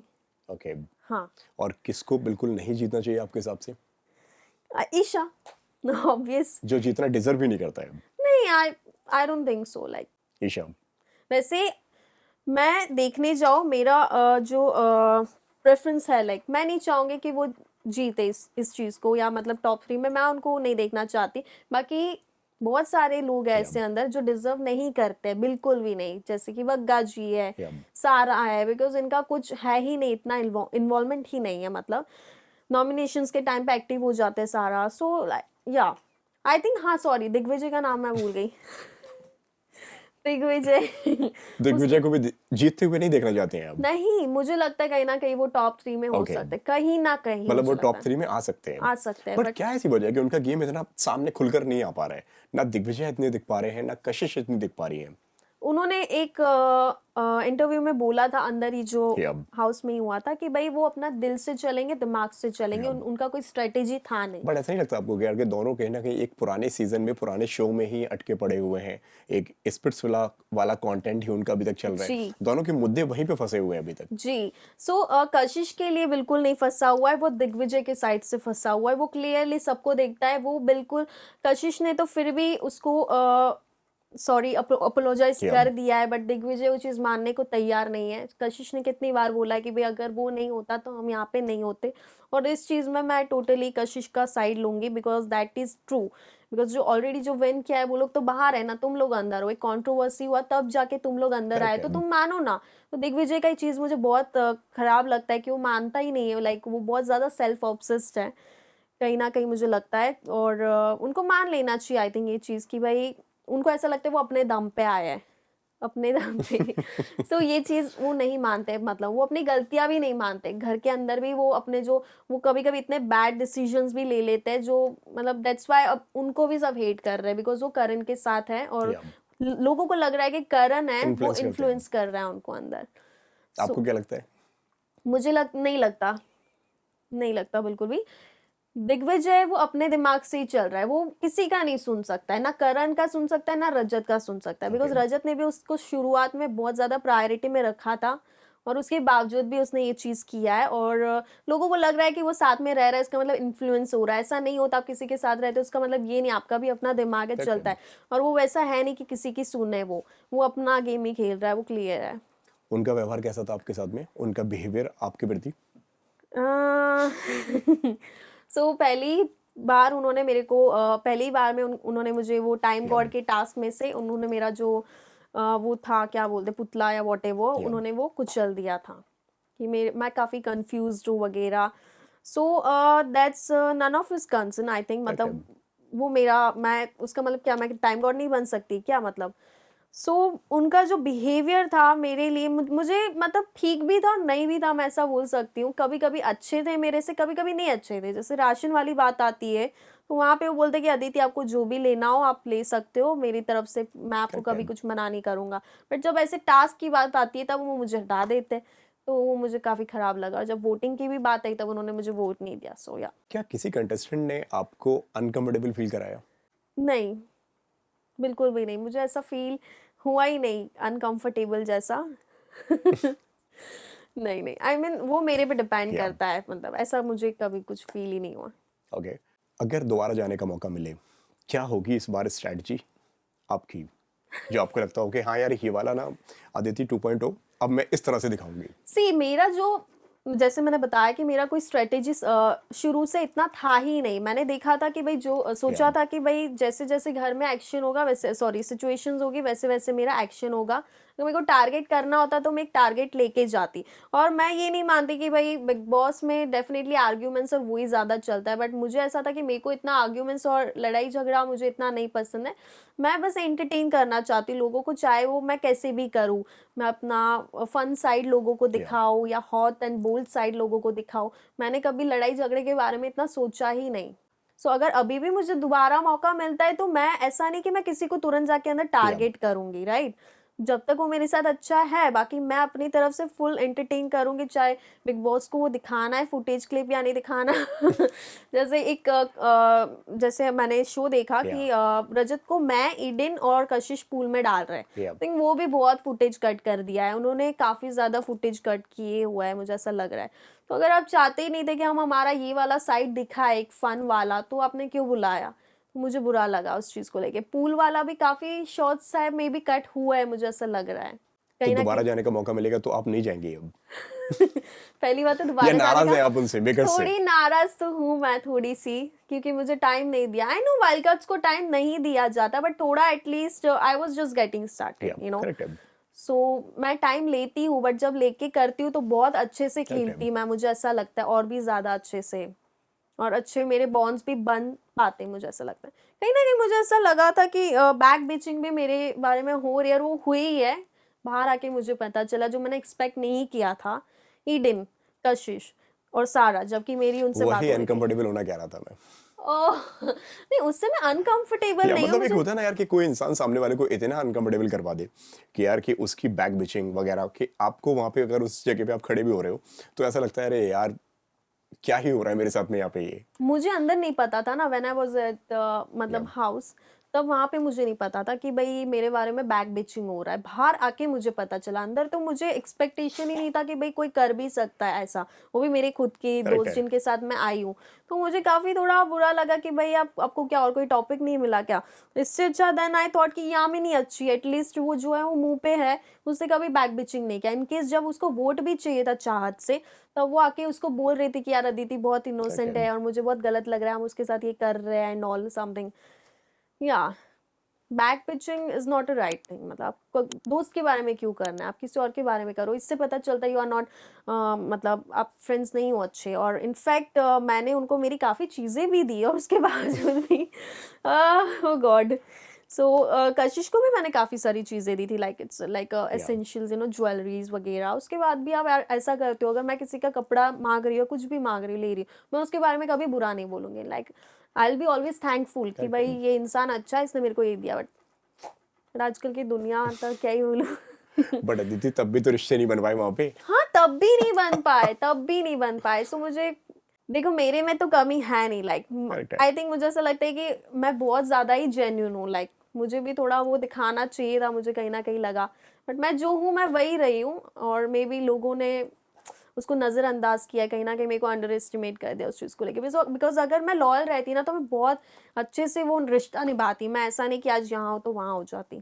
ओके। हाँ। और किसको बिल्कुल नहीं जीतना चाहिए आपके हिसाब से, ईशा, ऑब्वियस। जो जीतना डिजर्व ही नहीं करता है? नहीं, I I don't think so. Like Isha. वैसे मैं देखने जाओ, मेरा जो प्रेफरेंस है, लाइक मैं नहीं चाहूंगी कि वो जीते इस चीज को, या मतलब टॉप 3 में मैं उनको नहीं देखना चाहती। बाकी बहुत सारे लोग हैं या ऐसे अंदर जो डिजर्व नहीं करते, बिल्कुल भी नहीं, जैसे कि वग्गा जी है, या सारा है, बिकॉज इनका कुछ है ही नहीं, इतना इन्वॉल्वमेंट ही नहीं है। मतलब नॉमिनेशंस के टाइम पे एक्टिव हो जाते हैं सारा। सो या आई थिंक, हाँ सॉरी, दिग्विजय का नाम मैं भूल गई। दिग्विजय। उस दिग्विजय को भी जीतते हुए नहीं देखना चाहते हैं आप? नहीं, मुझे लगता है कहीं ना कहीं वो टॉप 3 में हो ओके। सकते हैं, कहीं ना कहीं मतलब वो मुझे लगता टॉप है 3 में आ सकते हैं। आ सकते हैं, बट बट क्या ऐसी वजह है कि उनका गेम इतना सामने खुलकर नहीं आ पा रहा है? ना दिग्विजय इतने दिख पा रहे हैं, ना कशिश इतनी दिख पा रही है। उन्होंने एक इंटरव्यू में बोला था, अंदर ही जो या हाउस में ही हुआ था, कि भाई वो अपना दिल से चलेंगे, दिमाग से चलेंगे, या उनका कोई स्ट्रेटेजी था नहीं। बट ऐसा नहीं लगता आपको कि यार कि दोनों कहीं ना कहीं एक पुराने सीजन में पुराने शो में ही अटके पड़े हुए हैं? एक स्पिट्स वाला कंटेंट ही उनका अभी तक चल रहा है, जी दोनों के मुद्दे वहीं पे फंसे हुए हैं अभी तक। जी। सो कशिश के लिए बिल्कुल नहीं फंसा हुआ है, वो दिग्विजय के साइड से फंसा हुआ है, वो क्लियरली सबको देखता है। वो बिल्कुल, कशिश ने तो फिर भी उसको सॉरी अपोलोजाइज या कर दिया है, बट दिग्विजय वो चीज़ मानने को तैयार नहीं है। कशिश ने कितनी बार बोला है कि भाई अगर वो नहीं होता तो हम यहाँ पे नहीं होते, और इस चीज़ में मैं टोटली कशिश का साइड लूंगी, because that is true. Because जो ऑलरेडी जो विन किया है वो लोग तो बाहर है ना, तुम लोग अंदर हो, एक कंट्रोवर्सी हुआ तब जाके तुम लोग अंदर आए, करेक्ट तो है। तुम मानो ना। तो दिग्विजय का ये चीज़ मुझे बहुत खराब लगता है कि वो मानता ही नहीं है, लाइक वो बहुत ज़्यादा सेल्फ ऑब्सेस्ड है कहीं ना कहीं, मुझे लगता है। और उनको मान लेना चाहिए आई थिंक ये चीज़, कि भाई उनको ऐसा लगता है वो अपने दम पे आया है, अपने दम पे। सो ये चीज़ वो नहीं मानते, मतलब वो अपनी गलतियाँ भी नहीं मानते। घर के अंदर भी वो अपने जो वो कभी-कभी इतने बैड डिसीजंस भी ले लेते हैं, जो मतलब दैट्स व्हाई अब उनको भी सब हेट कर रहे हैं, बिकॉज़ वो करण के साथ हैं और या लोगों को लग रहा है कि करण है वो इन्फ्लुएंस करते हैं। इन्फ्लुएंस कर रहा है उनको अंदर। आपको सो क्या लगता है? मुझे नहीं लगता बिल्कुल भी। दिग्विजय वो अपने दिमाग से ही चल रहा है, वो किसी का नहीं सुन सकता है, ना करण का सुन सकता है, ना रजत का सुन सकता है, ओके, बिकॉज रजत ने भी उसको शुरुआत में बहुत ज़्यादा प्रायोरिटी में रखा था और उसके बावजूद भी उसने ये चीज़ किया है। और लोगों को लग रहा है कि वो साथ में रह रहा है, इसका मतलब इन्फ्लुएंस हो रहा है। ऐसा नहीं होता, आप किसी के साथ रहते हो उसका मतलब ये नहीं, आपका भी अपना दिमाग है, करेक्ट चलता है। है। और वो वैसा है नहीं कि किसी की सुने, वो अपना गेम ही खेल रहा है, वो क्लियर है। उनका व्यवहार कैसा था आपके साथ में? उनका बिहेवियर आपके प्रति? सो पहली बार उन्होंने मेरे को पहली बार में उन्होंने मुझे वो टाइम या गॉड के टास्क में से उन्होंने मेरा जो वो था, क्या बोलते, पुतला या वॉट एवर, या उन्होंने वो कुचल दिया था कि मैं काफ़ी कंफ्यूज्ड हूँ वगैरह। So that's none of his concern I think. Correct है। मतलब वो मेरा, मैं उसका मतलब क्या, मैं टाइम गॉड नहीं बन सकती क्या मतलब? सो उनका जो बिहेवियर था मेरे लिए, मुझे मतलब ठीक भी था और नहीं भी था, मैं ऐसा बोल सकती हूँ। कभी कभी अच्छे थे मेरे से, कभी कभी नहीं अच्छे थे। जैसे राशन वाली बात आती है तो वहाँ पे वो बोलते कि अदिति आपको जो भी लेना हो आप ले सकते हो मेरी तरफ से, मैं आपको करेक्ट है। कभी कुछ मना नहीं करूँगा। बट जब ऐसे टास्क की बात आती है तब वो मुझे हटा देते, तो वो मुझे काफ़ी ख़राब लगा। और जब वोटिंग की भी बात आई तब उन्होंने मुझे वोट नहीं दिया। सो या क्या किसी कंटेस्टेंट ने आपको अनकंफर्टेबल फील कराया? नहीं, बिल्कुल भी नहीं, मुझे ऐसा फील हुआ ही नहीं अनकंफर्टेबल जैसा। नहीं नहीं, आई मीन वो मेरे पे डिपेंड या करता है, मतलब ऐसा मुझे कभी कुछ फील ही नहीं हुआ। ओके, अगर दोबारा जाने का मौका मिले, क्या होगी इस बार स्ट्रैटेजी आपकी, जो आपको लगता हो कि हाँ यार ये वाला ना अदिति 2.0 अब मैं इस तरह से दिखाऊंगी? सी मेरा जो, जैसे मैंने बताया कि मेरा कोई स्ट्रेटेजी शुरू से इतना था ही नहीं। मैंने देखा था कि भाई जो या सोचा था कि भाई जैसे जैसे घर में एक्शन होगा वैसे, सॉरी सिचुएशंस होगी वैसे वैसे मेरा एक्शन होगा। तो मेरे को टारगेट करना होता तो मैं एक टारगेट लेके जाती। और मैं ये नहीं मानती कि भाई बिग बॉस में डेफिनेटली आर्ग्यूमेंट्स और वही ज़्यादा चलता है, बट मुझे ऐसा था कि मेरे को इतना आर्ग्यूमेंट्स और लड़ाई झगड़ा मुझे इतना नहीं पसंद है। मैं बस एंटरटेन करना चाहती हूँ लोगों को, चाहे वो मैं कैसे भी करूँ। मैं अपना फन साइड लोगों को या दिखाऊँ या हॉट एंड बोल्ड साइड लोगों को दिखाऊँ। मैंने कभी लड़ाई झगड़े के बारे में इतना सोचा ही नहीं। सो अगर अभी भी मुझे दोबारा मौका मिलता है तो मैं, ऐसा नहीं कि मैं किसी को तुरंत जाके अंदर या टारगेट करूंगी, राइट? जब तक वो मेरे साथ अच्छा है, बाकी मैं अपनी तरफ से फुल एंटरटेन करूंगी, चाहे बिग बॉस को वो दिखाना है फुटेज क्लिप या नहीं दिखाना। जैसे एक जैसे मैंने शो देखा या कि रजत को मैं, ईडन और कशिश पूल में डाल रहे हैं। या थिंक वो भी बहुत फुटेज कट कर दिया है उन्होंने, काफ़ी ज़्यादा फुटेज कट किए हुआ है, मुझे ऐसा लग रहा है। तो अगर आप चाहते ही नहीं थे कि हम हमारा ये वाला साइड दिखाए एक फन वाला, तो आपने क्यों बुलाया? तो मुझे बुरा लगा उस चीज़ को लेके। पूल वाला भी काफ़ी शॉर्ट्स है, मे बी कट हुआ है, मुझे ऐसा लग रहा है तो कहीं ना दोबारा कहीं। जाने का मौका मिलेगा तो आप नहीं जाएंगे अब, पहली बात तो या दोबारा जाने नाराज का, हैं आप उनसे मेकर्स से? थोड़ी नाराज तो हूँ मैं थोड़ी सी, क्योंकि मुझे टाइम नहीं दिया। आई नो वाइल्ड कार्ड्स को टाइम नहीं दिया जाता, बट थोड़ा at least I was just getting या स्टार्टेड, यू नो। करेक्ट है। सो मैं टाइम लेती हूँ, बट जब लेके करती हूँ तो बहुत अच्छे से करेक्ट खेलती है। मैं, मुझे ऐसा लगता है, और भी ज़्यादा अच्छे से। और अच्छे मेरे बॉन्ड्स भी बन पाते, मुझे ऐसा लगता है। कहीं ना कहीं मुझे ऐसा लगा था कि बैक बिचिंग भी मेरे बारे में हो रही है, और वो हुई ही है। बाहर आके मुझे पता चला, जो मैंने एक्सपेक्ट नहीं किया था। ईडन, कशिश और सारा, जबकि मेरी उनसे बात वही हो रही थी। अनकंफर्टेबल होना कह रहा था मैं। ओह! नहीं, उससे मैं अनकंफर्टेबल या नहीं हूँ, मतलब एक मुझे। होता है ना यार कि कोई इंसान सामने वाले को इतना अनकंफर्टेबल करवा दे कि यार कि उसकी बैक बिचिंग वगैरह, कि आपको वहां पे अगर उस जगह पे आप खड़े भी हो रहे हो तो ऐसा लगता है अरे यार क्या ही हो रहा है मेरे साथ में यहाँ पे ये। मुझे अंदर नहीं पता था ना, व्हेन आई वाज एट या मतलब हाउस, तब वहाँ पे मुझे नहीं पता था कि भाई मेरे बारे में बैक बिचिंग हो रहा है। बाहर आके मुझे पता चला। अंदर तो मुझे एक्सपेक्टेशन ही नहीं था कि भाई कोई कर भी सकता है ऐसा, वो भी मेरे खुद के करेक्ट दोस्त है। जिनके साथ मैं आई हूँ। तो मुझे काफ़ी थोड़ा बुरा लगा कि भाई आपको क्या और कोई टॉपिक नहीं मिला क्या? इससे अच्छा देन आई थॉट कि यामिनी अच्छी है, एटलीस्ट वो जो है वो मुँह पे है, उसने कभी बैक बिचिंग नहीं किया। इनकेस जब उसको वोट भी चाहिए था चाहत से, तब वो आके उसको बोल रही थी कि यार अदिति बहुत करेक्ट इनोसेंट है। है और मुझे बहुत गलत लग रहा है हम उसके साथ ये कर रहे हैं एंड ऑल समथिंग। या back pitching is not a right thing. मतलब आपको दोस्त के बारे में क्यों करना है, आप किसी और के बारे में करो, इससे पता चलता है यू आर नॉट, मतलब आप फ्रेंड्स नहीं हो अच्छे। और इनफैक्ट मैंने उनको मेरी काफ़ी चीज़ें भी दी और उसके बावजूद भी, ओह गॉड। सो कशिश को भी मैंने काफ़ी सारी चीज़ें दी थी, लाइक इट्स लाइक या एसेंशियल्स, ज्वेलरीज वगैरह। उसके बाद भी आप यार ऐसा करते हो, अगर मैं किसी का कपड़ा मांग रही हूँ, कुछ भी मांग रही हूँ, ले रही हूँ, मैं उसके बारे में कभी बुरा नहीं बोलूँगी। Like I will be always thankful कि भाई ये इंसान अच्छा है, इसने मेरे को ये दिया। बट आजकल की दुनिया तो क्या ही बोलूँ। बट अदिति तब भी तो रिश्ते नहीं बन पाए वहां पे। हाँ, तब भी नहीं बन पाए, तब भी नहीं बन पाए। सो मुझे देखो, मेरे में तो कमी है नहीं, लाइक करेक्ट है। आई थिंक मुझे ऐसा लगता है कि मैं बहुत ज़्यादा ही जेन्युइन हूँ। लाइक मुझे भी थोड़ा वो दिखाना चाहिए था, मुझे कहीं ना कहीं लगा। बट मैं जो हूँ मैं वही रही हूँ, और मे बी लोगों ने उसको नज़रअंदाज किया है, कहीं ना कहीं मेरे को अंडर एस्टिमेट कर दिया उस चीज़ को लेके। बिकॉज अगर मैं लॉयल रहती ना, तो मैं बहुत अच्छे से वो रिश्ता निभाती। मैं ऐसा नहीं कि आज यहाँ हो तो वहाँ हो जाती।